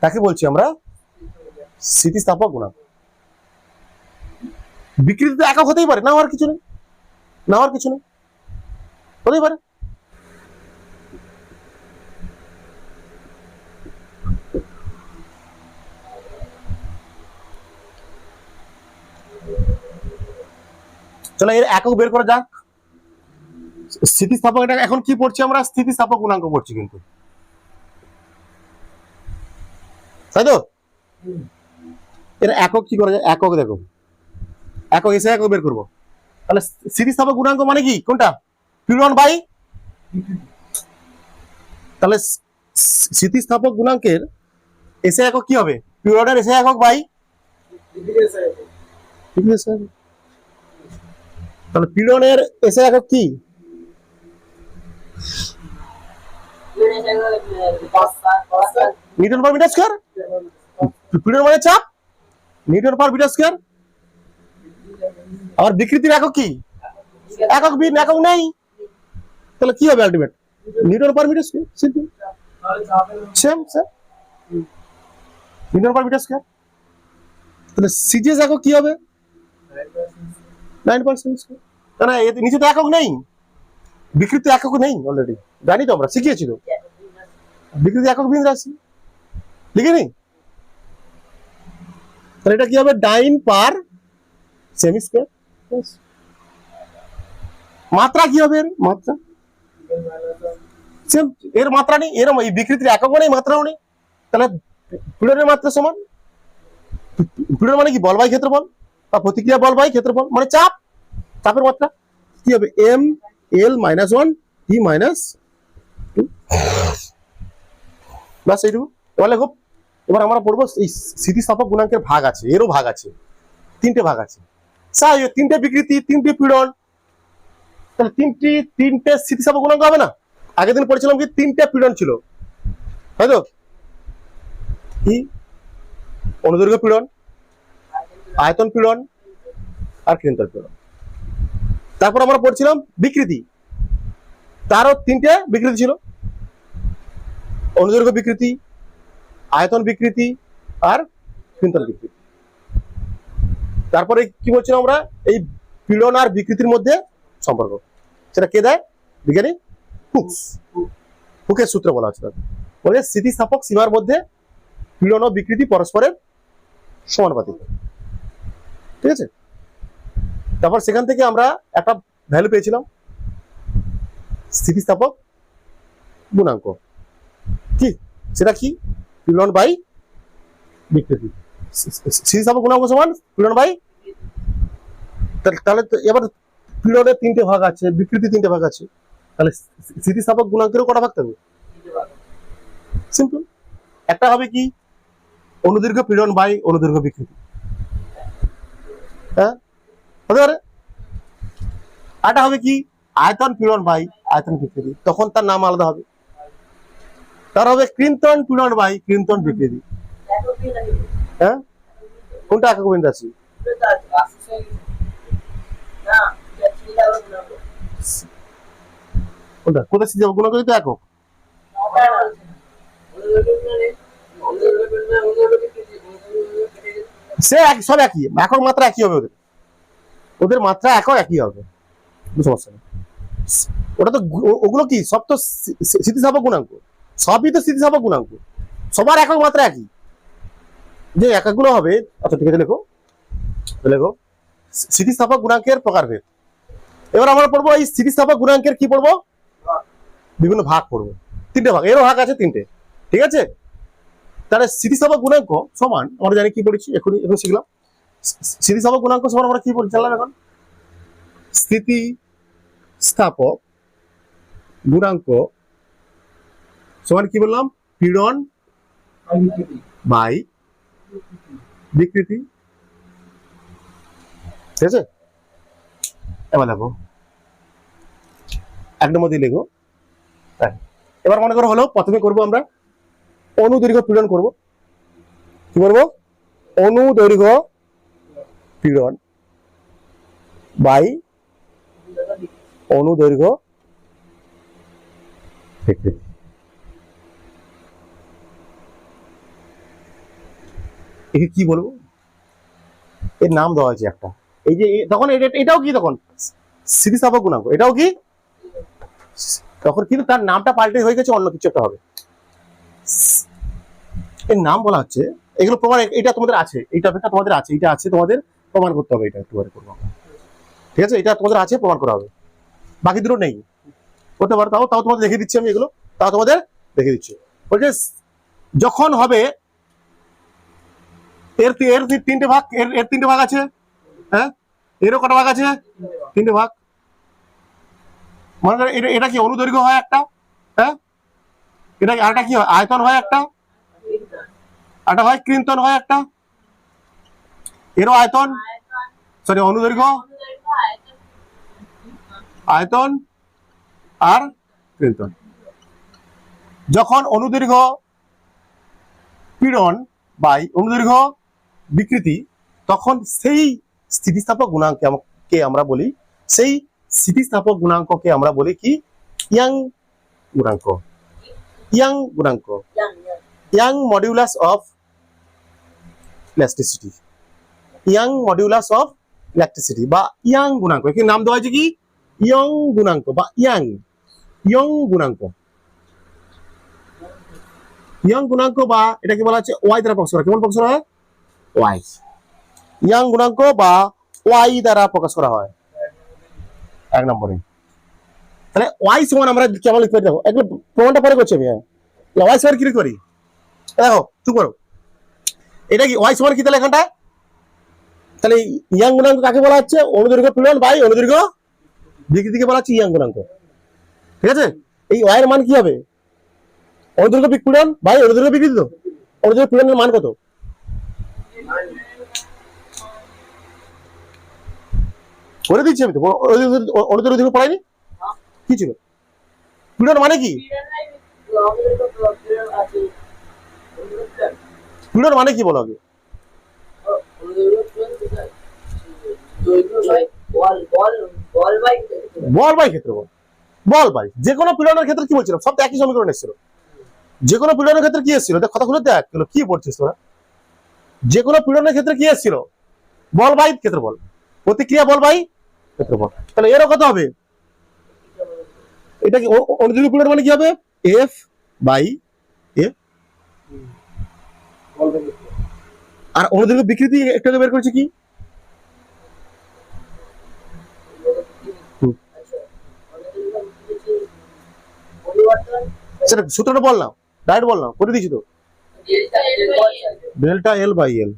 তাকে বলছি আমরা স্থিতিস্থাপক গুণাঙ্ক। বিকৃতি তো একক হতেই পারে, না হওয়ার কিছু নেই, না হওয়ার কিছু নেই, হতেই পারে। চলো এর একক বের করা যাক। স্থিতিস্থাপক, এটা এখন কি পড়ছি আমরা? স্থিতিস্থাপক গুণাঙ্ক পড়ছি কিন্তু, তাই তো? এর একক কি করা যায়? একক দেখো, একক এসে একক বের করবো। তাহলে স্থিতিস্থাপক গুণাঙ্ক মানে কি? কোনটা? পীড়ন বাই, তাহলে স্থিতিস্থাপক গুণাঙ্কের এসে একক কি হবে? পীড়নের এসে একক বাই, তাহলে পীড়নের এসে একক কি? Newton per metre square. পীড়ন মানে চাপ, নিউটন পার মিটার স্কয়ার। আবার বিকৃতির একক কি? একক বিন, একক নেই, তাহলে কি হবে ultimate? Newton per metre square. Simple, same same, newton per metre square. তাহলে সিজিএস একক কি হবে? 9.7 কেন? নিচে তো একক নেই, বিকৃতি একক নেই, অলরেডি জানি তো, আমরা শিখিয়েছি তো। বিকৃতি একক বিন রাশি লিখিনি, তাহলে এটা কি হবে? 9 পার সেমি স্কয়ার। মাত্রা কি হবে? এর মাত্রা সেম, এর মাত্রা নেই, এর এই বিকৃতির এককও নেই, মাত্রাও নেই, তাহলে পীড়নের মাত্রা সমান। পীড়ন মানে কি? বল বাই ক্ষেত্রফল, বা প্রতিক্রিয়া বল বাই ক্ষেত্রফল, মানে চাপ, চাপের মাত্রা কি হবে? এম এল মাইনাস 1 টি মাইনাস 2, বাস এইটুকু। এবার লেখো, এবার আমরা পড়বো এই স্থিতিস্থাপক গুণাঙ্কের ভাগ আছে, এরও ভাগ আছে, 3টে ভাগ আছে। স্বাভাবিক, 3টে বিকৃতি, 3টে পীড়ন, তাহলে তিনটে স্থিতিস্থাপক গুণাঙ্ক হবে না? আগের দিন পড়েছিলাম কি 3টে পীড়ন ছিল, হয়তো? কি? অনুদৈর্ঘ্য পীড়ন, আয়তন পীড়ন আর কেন্দ্র পীড়ন। তারপর আমরা পড়ছিলাম বিকৃতি, তারও 3টে বিকৃতি ছিল, অনুদৈর্ঘ্য বিকৃতি, আয়তন বিকৃতি আর কেন্দ্র বিকৃতি। তারপরে কি বলছিলাম আমরা? এই পীড়ন আর বিকৃতির মধ্যে সম্পর্ক, সেটা কে দেয়? বিজ্ঞানী হুকস, হুকের সূত্র বলা হচ্ছে। বলে স্থিতিস্থাপক সীমার মধ্যে পীড়ন ও বিকৃতি পরস্পরের সমানুপাতিক, ঠিক আছে? তারপর সেখান থেকে আমরা একটা ভ্যালু পেয়েছিলাম, স্থিতিস্থাপক গুণাঙ্ক। কি সেটা? কি? পীড়ন বাই বিকৃতি। স্থিতিস্থাপক গুণাঙ্ক সমান পীড়ন বাই, তাহলে এবার পীড়নের 3টে ভাগ আছে, বিকৃতি 3টে ভাগ আছে, তাহলে স্থিতিস্থাপক গুণাঙ্কেরও কটা ভাগ থাকবে? সিম্পল, একটা হবে কি? অনুদৈর্ঘ্য পীড়ন বাই অনুদৈর্ঘ্য বিকৃতি, হ্যাঁ হতে পারে। আরটা হবে কি? আয়তন পীড়ন বাই আয়তন বিকৃতি, তখন তার নাম আলাদা হবে, তার হবে কৃন্তন পীড়ন বাই কৃন্তন বিকৃতি। হ্যাঁ, কোনটা একক বিন রাশি? কোনটা? কোথায় স্থিতিস্থাপক গুণাঙ্ক তো একক? সে সব একই, একক মাত্রা একই হবে, ওদের ওদের মাত্রা একক একই হবে, সমস্যা নেই। ওটা তো, ওগুলো কি সব তো স্থিতিস্থাপক গুণাঙ্ক, সবই তো স্থিতিস্থাপক গুণাঙ্ক, সবার একক মাত্রা একই, যে এককগুলো হবে, আচ্ছা ঠিক আছে, লেখো লেখো স্থিতিস্থাপক গুণাঙ্কের প্রকারভেদ। এবার আমরা পড়বো এই স্থিতিস্থাপক গুণাঙ্কের কি পড়বো, বিভিন্ন ভাগ পড়বো, তিনটে ভাগ, এরও ভাগ আছে তিনটে, ঠিক আছে। তাহলে স্থিতিস্থাপক গুণাঙ্ক সমান আমরা জানি কি পড়েছি, এখন শিখলাম। স্থিতিস্থাপক গুণাঙ্ক সমান আমরা কি জানলাম এখন, স্থিতিস্থাপক গুণাঙ্ক সমান কি বললাম, পীড়ন বাই বিকৃতি, ঠিক আছে। এবার দেখো এক নম্বর দিয়ে লেখো। এবার মনে করো হলো প্রথমে করবো আমরা অনুদৈর্ঘ্য পীড়ন করব, কি করবো, অনুদৈর্ঘ্য পীড়ন বাই অনুদৈর্ঘ্য বিকৃতি। একে কি বলবো, এর নাম দেওয়া হয়েছে একটা, এই যে তখন এটাও কি, তখন স্থিতিস্থাপক গুণাঙ্ক, এটাও কি তখন, কিন্তু তার নামটা পাল্টে হয়ে গেছে অন্য কিছু একটা হবে, এর নাম বলা হচ্ছে, এগুলো প্রমাণ, এটা তোমাদের আছে, এই টপিকটা তোমাদের আছে, এটা আছে তোমাদের প্রমাণ করতে হবে, এটা একটু করবো, ঠিক আছে, এটা তোমাদের আছে প্রমাণ করা হবে, বাকি দুটো নেই, করতে পারো, তাও তোমাদের দেখে দিচ্ছি আমি, এগুলো তাও তোমাদের দেখে দিচ্ছি। বলছে যখন হবে এর তিনটে ভাগ, এর তিনটে ভাগ আছে, হ্যাঁ, এরও কটা ভাগ আছে, তিনটে ভাগ, মনে করেন এটা কি অনুদৈর্ঘ্য হয় একটা, হ্যাঁ, এটা আরেকটা কি হয়, আয়তন হয় একটা, একটা হয় কৃন্তন হয় একটা, এরও আয়তন, সরি অনুদৈর্ঘ্য, আয়তন আর কৃন্তন। যখন অনুদৈর্ঘ্য পীড়ন বাই অনুদৈর্ঘ্য বিকৃতি, তখন সেই স্থিতিস্থাপক গুণাঙ্ককে আমরা বলি, সেই স্থিতিস্থাপক গুণাঙ্ককে আমরা বলি কি, ইয়াং গুণাঙ্ক, ইয়াং গুণাঙ্ক, young modulus of elasticity, young modulus of elasticity বা ইয়াং গুণাঙ্ক, এর নাম দেওয়া হয়েছে কি, ইয়ং গুণাঙ্ক বা ইয়াং, ইয়ং গুণাঙ্ক, ইয়ং গুণাঙ্ক, বা এটাকে বলা হচ্ছে ওয়াই দ্বারা প্রকাশ করা, কেমন প্রকাশ করা হয়, ওয়াই, ইয়াং গুণাঙ্ক বা ওয়াই দ্বারা প্রকাশ করা হয়, এক নম্বরে। তাহলে ওয়াই সমান আমরা কেমন লিখতে পারি, দেখো এগুলো প্রমাণটা পরে করছি আমি, ওয়াই সমান কি লিখতে পারি, দেখো চুপ করো, এটা কি ওয়াই সমান কি, তাহলে এখানটা, তাহলে ইয়াং গুণাঙ্ক কাকে বলা হচ্ছে, অনুদৈর্ঘ্য পীড়ন বাই অনুদৈর্ঘ্য বিকৃতিকে বলা হচ্ছে ইয়াং গুণাঙ্ক, ঠিক আছে। এই ওয়াই এর মান কি হবে, অনুদৈর্ঘ্য পীড়ন বাই অনুদৈর্ঘ্য বিকৃতি, তো অনুদৈর্ঘ্য পীড়নের মান কত, করে দিচ্ছি আমি তো, অনুদৈর্ঘ্য পড়াইনি, কি ছিল পীড়ন মানে কি, পীড়ন মানে কি বলো আগে, বল বাই ক্ষেত্রফল, বল বাই, যে কোনো পীড়নের ক্ষেত্রে কি বলছিলাম, সব একই সমীকরণ এসেছিল, যে কোনো পীড়নের ক্ষেত্রে কি এসেছিল, কথা খুলে দেখ কি পড়ছিস তোরা, যে কোনো পীড়নের ক্ষেত্রে কি এসেছিল, বল বাই ক্ষেত্রফল, প্রতিক্রিয়া বল বাই ক্ষেত্রফল। তাহলে এরও কত হবে, এটা কি অনুদৈর্ঘ্য পীড়ন মানে কি হবে, এফ বাই এ, আর অনুদৈর্ঘ্য বিকৃতি একটু বের করেছে কি, সেটা সূত্রটা বল না, ডাইরেক্ট বল না, করে দিয়েছি তো, ডেল্টা এল বাই এল,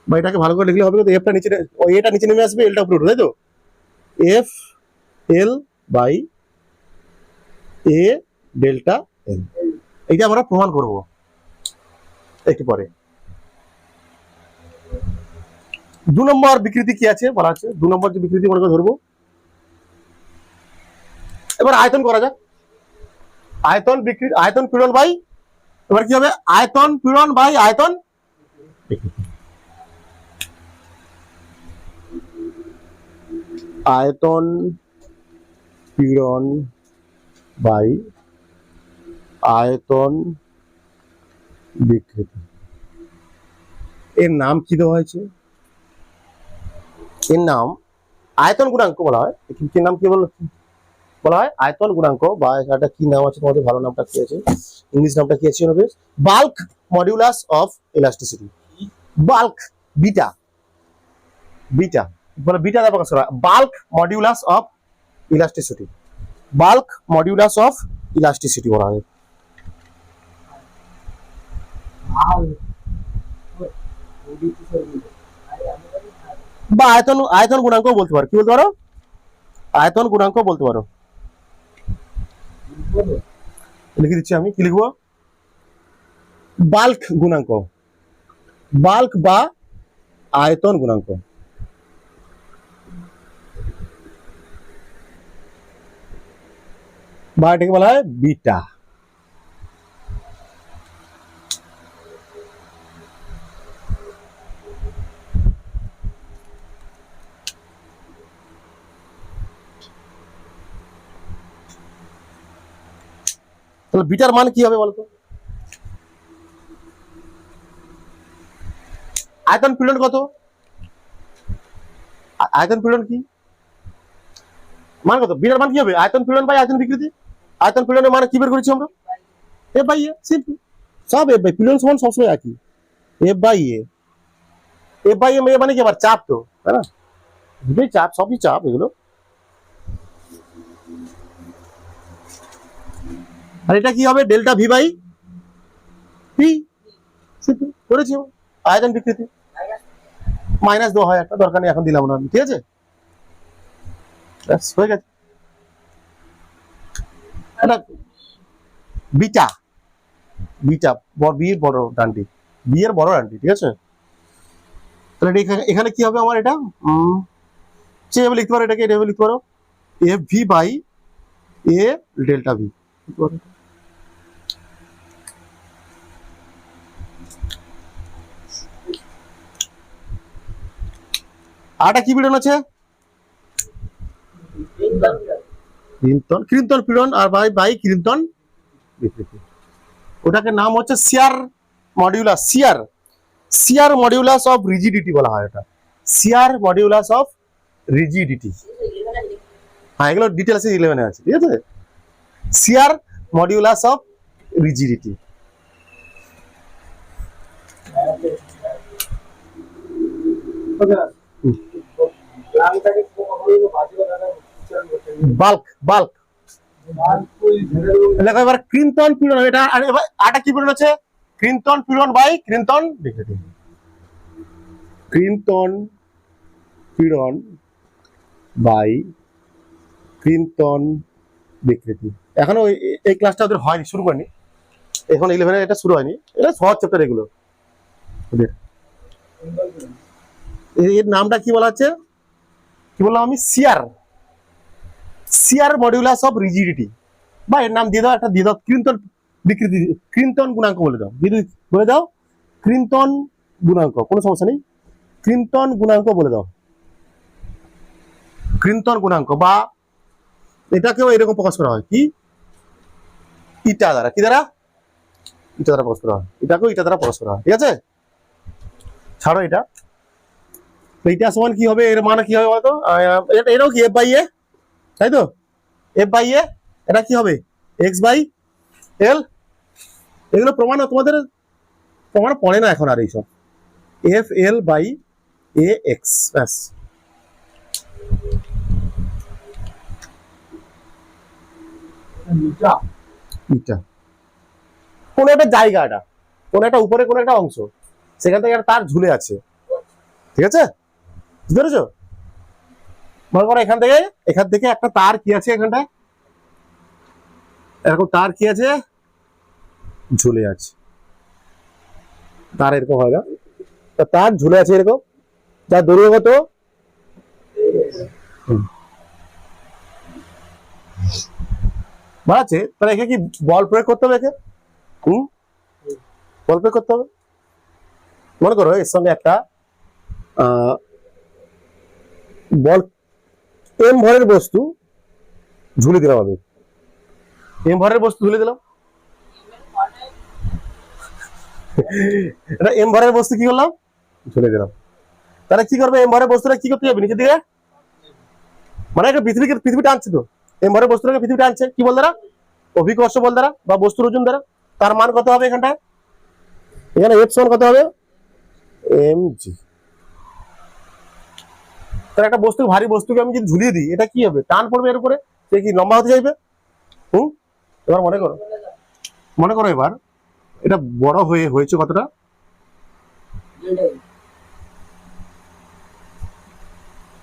বা এটাকে ভালো করে লিখলে হবে, কিন্তু এফটা নিচে, এটা নিচে নেমে আসবে, এলটা উপরে উঠবে, তাই তো, F L by A delta L, এইটা আমরা প্রমাণ করব একটু পরে। 2 নম্বর বিকৃতি কি আছে বলা আছে, 2 নম্বর যে বিকৃতি মনে করে ধরবো, এবার আয়তন করা যাক, আয়তন বিকৃতি, আয়তন পীড়ন বাই, এবার কি হবে, আয়তন পীড়ন বাই আয়তন বিকৃতি, আয়তন পীড়ন বাই আয়তন বিকৃতি, এর নাম কি দেওয়া হয়েছে, এর নাম আয়তন গুণাঙ্ক বলা হয়, কি নাম কি বলো, বলা হয় আয়তন গুণাঙ্ক, বা এটা কি নাম আছে তোমাদের, ভালো নামটা কি আছে, ইংলিশ নামটা কি আছে, bulk modulus of elasticity. Bulk, beta, beta বলে, বিটা দ্বারা প্রকাশ করা, bulk modulus of elasticity, bulk modulus of elasticity বলা হয়। বা আয়তন, আয়তন গুণাঙ্ক বলতে পারো, কি বলতে পারো, আয়তন গুণাঙ্ক বলতে পারো। লিখে দিচ্ছি আমি, কি লিখবো, বাল্ক গুণাঙ্ক, বাল্ক বা আয়তন গুণাঙ্ক। বা এটাকে বলা হয় বিটা। তাহলে বিটার মান কি হবে বলতো, আয়তন পীড়ন কত, আয়তন পীড়ন কি মান কত, বিটার মান কি হবে, আয়তন পীড়ন বাই আয়তন বিকৃতি। আয়তন পীড়নের মান কি বের করেছি আমরা, এফ বাই এ, সিম্পল, সব এফ বাই, পীড়ন সমান সবসময় একই, F by A. F by A মানে কি, আবার চাপ তো, তাই না, দুটোই চাপ, সবই চাপ এগুলো। আর এটা কি হবে, ডেল্টা ভি বাই পি, করেছি আয়তন বিকৃতি, মাইনাস দেওয়া হয় একটা, দরকার নেই এখন, দিলাম না, ঠিক আছে, হয়ে গেছে। বিটা, বিটা বি এর বড় ডানটি, বি এর বড় ডানটি, ঠিক আছে। তাহলে এখানে কি হবে আমার, এটা এভাবে লিখতে পারো, এটাকে এভাবে লিখতে পারো, F V by A delta V. আরটা কি পীড়ন আছে, ক্রিন্তন, ক্রিন্তন পীড়ন, আর বাই বাই ক্রিন্তন বিকৃতি। ওটাকে নাম হচ্ছে shear modulus, shear, shear modulus of rigidity বলা হয় এটা, শিয়ার মডিউলাস অফ রিজিডিটি। হ্যাঁ, এগুলো ডিটেলস 11 এ আছে, ঠিক আছে, shear modulus of rigidity. Bulk, bulk দেখো এবার ক্রিন্তন পীড়ন, এটা আটা কি পীড়ন আছে, ক্রিন্তন পীড়ন বাই ক্রিন্তন বিকৃতি, ক্রিন্তন পীড়ন বাই ক্রিন্তন বিকৃতি। এখনো এই ক্লাসটা ওদের হয়নি, শুরু করেনি, এখন 11 এটা শুরু হয়নি, এটা সহজ চ্যাপ্টার এগুলো ওদের। এর নামটা কি বলা হচ্ছে, কি বললাম আমি, শিয়ার, শিয়ার মডিউলাস অফ রিজিডিটি, বা এর নাম দিয়ে দাও, একটা দিয়ে দাও ক্রিন্তন বিকৃতি, ক্রিন্তন গুণাঙ্ক বলে দাও, বলে দাও ক্রিন্তন গুণাঙ্ক, কোনো সমস্যা নেই, ক্রিন্তন গুণাঙ্ক বলে দাও, ক্রিন্তন গুণাঙ্ক। বা এটাকেও এরকম প্রকাশ করা হয়, কি, ইটা দ্বারা, কি দ্বারা, ইটা দ্বারা প্রকাশ করা হয়, এটাকেও ইটা দ্বারা প্রকাশ করা হয়, ঠিক আছে। ছাড়ো এটা, এইটা সমান কি হবে, এর মানে কি হবে বলতো, এটাও কি এফ বাই এ, তাই তো, এফ বাই এ, এটা কি হবে এক্স বাই এল। এগুলো প্রমাণ তোমাদের প্রমাণ পড়ে না এখন আর এইসব, F L by A X, ব্যাস। কোন একটা জায়গা, এটা কোন একটা উপরে কোন একটা অংশ, সেখান থেকে তার ঝুলে আছে, ঠিক আছে, বুঝতে পেরেছো। মনে করো এখান থেকে একটা তার কি আছে, এখানটায় এরকম তার কি আছে, ঝুলে আছে, তার এরকম হয় না, তার ঝুলে আছে এরকম, যার দৈর্ঘ্য কত, আছে, তাহলে একে কি বল প্রয়োগ করতে হবে, একে বল প্রয়োগ করতে হবে। মনে করো এর সঙ্গে একটা বল এম ভরের বস্তু ঝুলে দিলাম, আমি এম ভরের বস্তু ঝুলে দিলাম, এটা এম ভরের বস্তু কি করলাম, ঝুলে দিলাম। তাহলে কি করবে, এম ভরের বস্তুটা কি করতে যাবে, নিচের দিকে, মানে একটা পৃথিবীটা আনছে তো, এম ভরের বস্তুটাকে পৃথিবী টানছে কি বল দ্বারা? অভিকর্ষ বল দ্বারা বা বস্তুর ওজন দ্বারা। তার মান কত হবে এখানটায়? এখানে এফ সমান কত হবে? M G. তাহলে একটা বস্তু, ভারী বস্তুকে আমি যদি ঝুলিয়ে দিই, এটা কি হবে? টান পড়বে এর উপরে, সে কি লম্বা হতে চাইবে? এবার মনে করো এবার এটা বড় হয়েছে কতটা?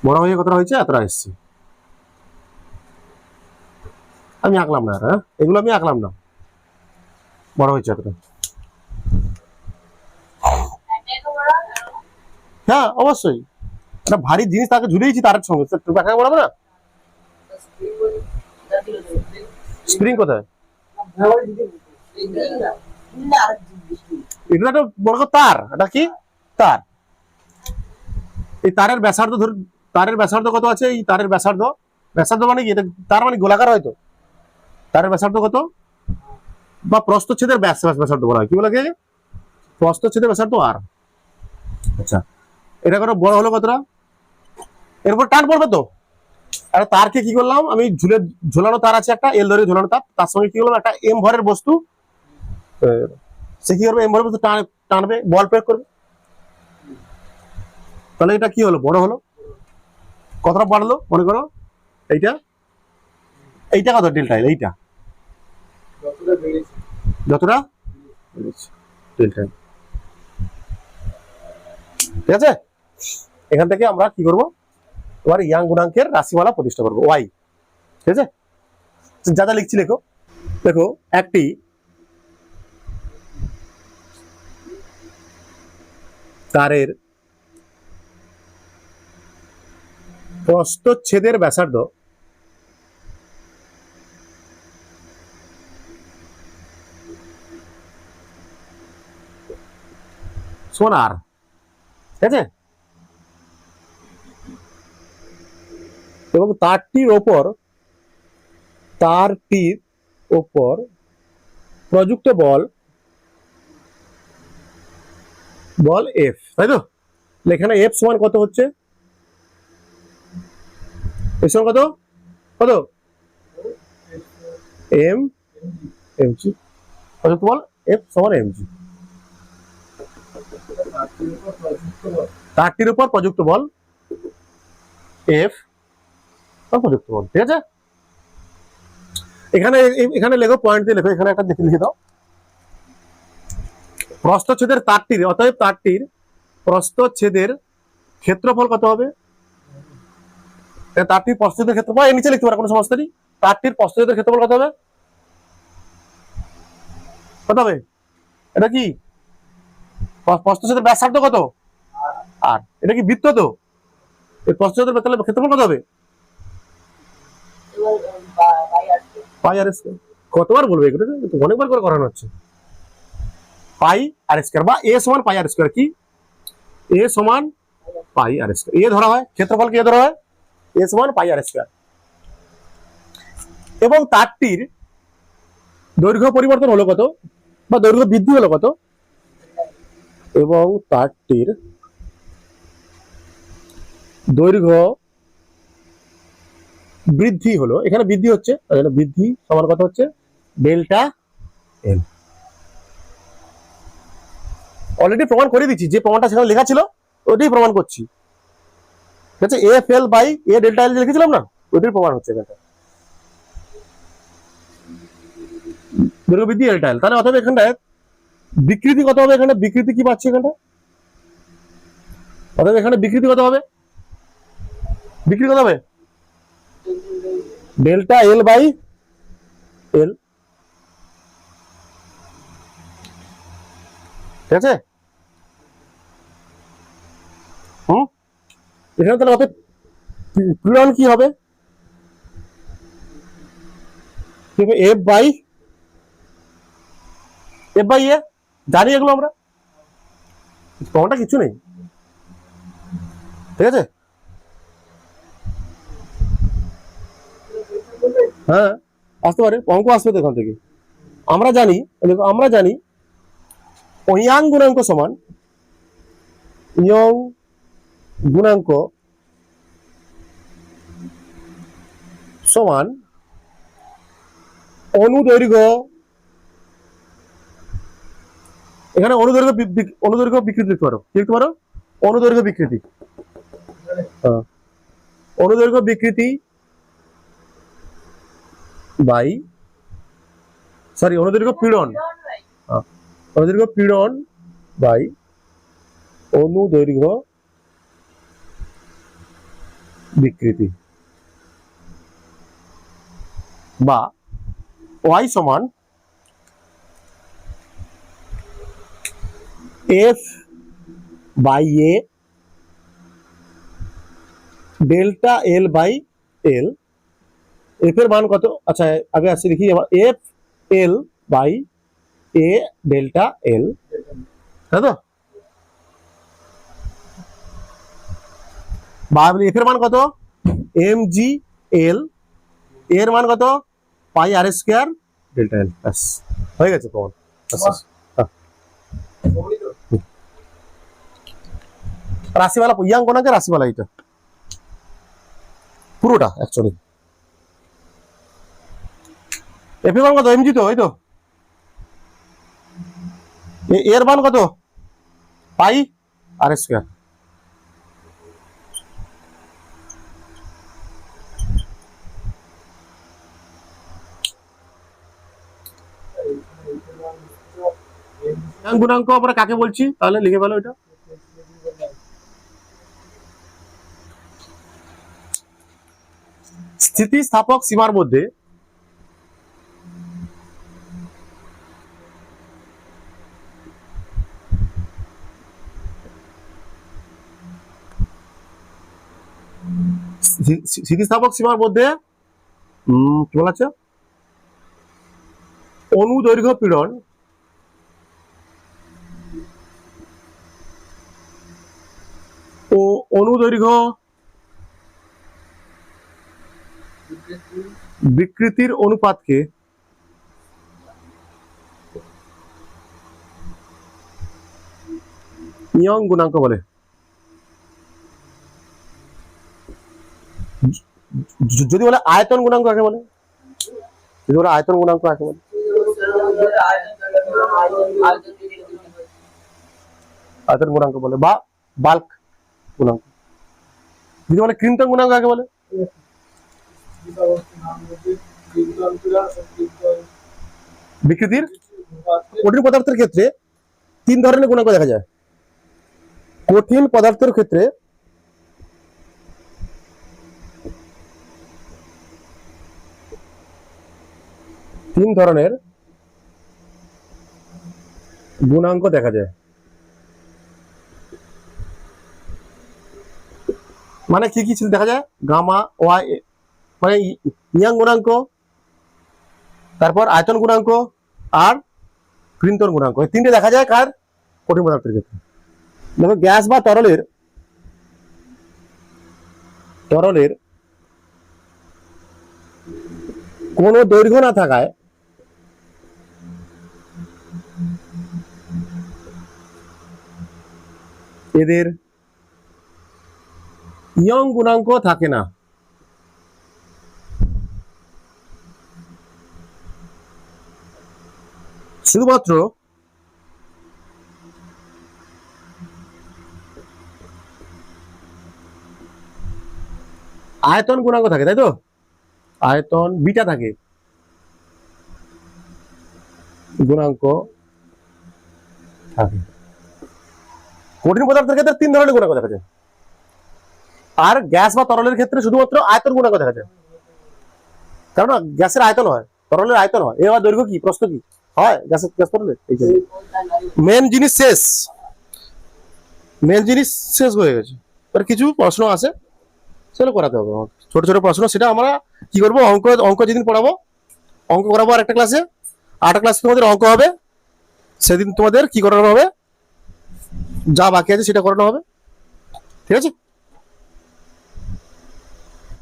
বড় হয়ে কতটা হয়েছে? এতটা এসছে। আমি আঁকলাম না, হ্যাঁ এগুলো আমি আঁকলাম না, বড় হয়েছে এতটা। হ্যাঁ অবশ্যই, একটা ভারী জিনিস তাকে ঝুলিয়েছি তারের সঙ্গে, দেখা বলাবে না? স্প্রিং কোথায়? এটা একটা বড় তার, এটা কি তার? এই তারের ব্যাসার্ধ ধর, তারের ব্যাসার্ধ কত আছে? এই তারের ব্যাসার্ধ, ব্যাসার্ধ মানে কি? এটা তার মানে গোলাকার হয়তো। তারের ব্যাসার্ধ কত? বা প্রস্থচ্ছেদের ব্যাসার্ধ বলা হয়, কি বলা যায়? প্রস্থচ্ছেদের ব্যাসার্ধ আর। আচ্ছা, এটা কত বড় হলো কতটা? এরপর টান পড়বে তো। আর তারকে কি করলাম আমি, ঝোলানো তার আছে একটা, এল ধরে ঝোলানো তার, তার সঙ্গে কি করলাম একটা এম ভরের বস্তু, সে কি করবে? এম ভরের বস্তু টানবে, বল প্রয়োগ করবে। তাহলে এটা কি হলো? বড় হলো। কতটা বাড়লো মনে করো? এইটা এইটা কত? ডেল্টা এল, এইটা যতটা ডেল্টা এল। ঠিক আছে, এখান থেকে আমরা কি করব? এবার ইয়াং গুণাঙ্কের রাশিমালা প্রতিষ্ঠা করবো, ওয়াই। ঠিক আছে, যা যা লিখছি লেখো। দেখো, একটি তারের প্রস্থচ্ছেদের ব্যাসার্ধ সমান আর। ঠিক আছে, এবং তারটির ওপর প্রযুক্ত বল এফ, তাই তো? এখানে এফ সমান কত হচ্ছে? এফ সমান কত? কত? M G. প্রযুক্ত বল এফ সমান এম জি। তারটির উপর প্রযুক্ত বল এফ প্রযুক্ত বল। ঠিক আছে, এখানে লেখো, পয়েন্ট দিয়ে লেখো, এখানে একটা লিখে দাও। প্রস্থচ্ছেদের তারটির, অতএব তারটির প্রস্থচ্ছেদের ক্ষেত্রফল কত হবে? তারটির প্রস্থচ্ছেদের ক্ষেত্রফল এর নিচে লিখতে পারো, কোনো সমস্যা নেই। তারটির প্রস্থচ্ছেদের ক্ষেত্রফল কত হবে? কত হবে? এটা কি প্রস্থচ্ছেদের ব্যাসার্ধ কত? আর। এটা কি বৃত্ত তো? এই প্রস্থচ্ছেদের ক্ষেত্রফল কত হবে? পাই আর স্কয়ার। কতবার বলবে এগুলো? অনেকবার করে করানো হচ্ছে। পাই আর স্কয়ার বা এ সমান পাই আর স্কয়ার। কি? এ সমান পাই আর স্কয়ার, এ ধরা হয়, ক্ষেত্রফলকে এ ধরা হয়, এ সমান পাই আর স্কয়ার। এবং তারটির দৈর্ঘ্য পরিবর্তন হলো কত, বা দৈর্ঘ্য বৃদ্ধি হলো কত? এবং তারটির দৈর্ঘ্য বৃদ্ধি হলো, এখানে বৃদ্ধি হচ্ছে, বৃদ্ধি সমান কত হচ্ছে? Delta L. অলরেডি প্রমাণ করে দিচ্ছি, যে প্রমাণটা সেখানে লেখা ছিল ওইটাই প্রমাণ করছি। ঠিক আছে, F L by A delta L লিখেছিলাম না, ওইটাই প্রমাণ হচ্ছে এখানটা। দৈর্ঘ্য বৃদ্ধি ডেল্টা এল। তাহলে অথবা এখানটায় বিকৃতি কত হবে? এখানে বিকৃতি কি পাচ্ছি এখানটা? অথবা এখানে বিকৃতি কত হবে? বিকৃতি কত হবে? Delta L by L. ঠিক আছে, এখানে তাহলে অতএব পীড়ন কি হবে? এফ বাই এ, জানি এগুলো আমরা, প্রমাণটা কিছু নেই। ঠিক আছে, হ্যাঁ আসতে পারে, অঙ্ক আসবে তো এখান থেকে। আমরা জানি ইয়াং গুণাঙ্ক সমান ইয়ং গুণাঙ্ক সমান অনুদৈর্ঘ্য, এখানে অনুদৈর্ঘ্য বিকৃতি লিখতে পারো, কি লিখতে পারো? অনুদৈর্ঘ্য বিকৃতি। অনুদৈর্ঘ্য বিকৃতি বাই অনুদৈর্ঘ্য পীড়ন, অনুদৈর্ঘ্য পীড়ন বাই অনুদৈর্ঘ্য বিকৃতি, বা y সমান f by a delta l by l। f এর মান কত? আচ্ছা আগে আসছে দেখি, f l by a delta l, তাই তো? বা f এর মান কত? mg l, এর মান কত? পাই আর স্কয়ার ডেল্টা l। ব্যাস হয়ে গেছে প্রমাণ। রাশিমালা, ইয়াং কোনাকে রাশিমালা, এটা পুরোটা অ্যাকচুয়ালি। এফ এর মান কত? এমজি তো, এই তো। এর মান কত? পাই আর স্কয়ার। গুণাঙ্ক আমরা কাকে বলছি তাহলে লিখে ফেলো এটা। স্থিতিস্থাপক সীমার মধ্যে স্থিতিস্থাপক সীমার মধ্যে কি বলা আছে? অনুদৈর্ঘ্য পীড়ন ও অনুদৈর্ঘ্য বিকৃতির অনুপাতকে ইয়ং গুণাঙ্ক বলে। যদি বলে আয়তন গুণাঙ্ক কাকে বলে? যদি বলে আয়তন গুণাঙ্ক কাকে বলে? আয়তন গুণাঙ্ক বলে, বা বাল্ক গুণাঙ্ক। যদি বলে ক্রিমটন গুণাঙ্ক কাকে বলে? বিকৃতির কঠিন পদার্থের ক্ষেত্রে তিন ধরনের গুণাঙ্ক দেখা যায়। কঠিন পদার্থের ক্ষেত্রে তিন ধরনের গুণাঙ্ক দেখা যায়। মানে কি কি দেখা যায়? গামা, ওয়াই মানে ইয়াং গুণাঙ্ক, তারপর আয়তন গুণাঙ্ক আর ক্রিমটন গুণাঙ্ক, এই তিনটে দেখা যায় কার? কঠিন পদার্থের ক্ষেত্রে। দেখো গ্যাস বা তরলের কোনো দৈর্ঘ্য না থাকায় এদের ইয়ং গুণাঙ্ক থাকে না। শুধুমাত্র আয়তন গুণাঙ্ক থাকে, তাই তো? আয়তন বিটা থাকে, গুণাঙ্ক থাকে। কঠিন পদার্থের ক্ষেত্রে তিন ধরনের গুণাঙ্ক দেখা যায়, আর গ্যাস বা তরলের ক্ষেত্রে শুধুমাত্র আয়তন গুণাঙ্ক দেখা যায়। কারণ গ্যাসের আয়তন হয়, তরলের আয়তন হয়। এবার দৈর্ঘ্য কি, প্রস্থ কি হয় গ্যাসের, গ্যাস তরলের। এই যে মেন জিনিস শেষ, মেন জিনিস শেষ হয়ে গেছে। এবার কিছু প্রশ্ন আছে, সেগুলো করাতে হবে। ছোট ছোট প্রশ্ন, সেটা আমরা কি করবো, অঙ্ক যেদিন পড়াবো, অঙ্ক করাবো আর একটা ক্লাসে, আরেকটা ক্লাসে তোমাদের অঙ্ক হবে। সেদিন তোমাদের কি করানো হবে, যা বাকি আছে সেটা করানো হবে। ঠিক আছে?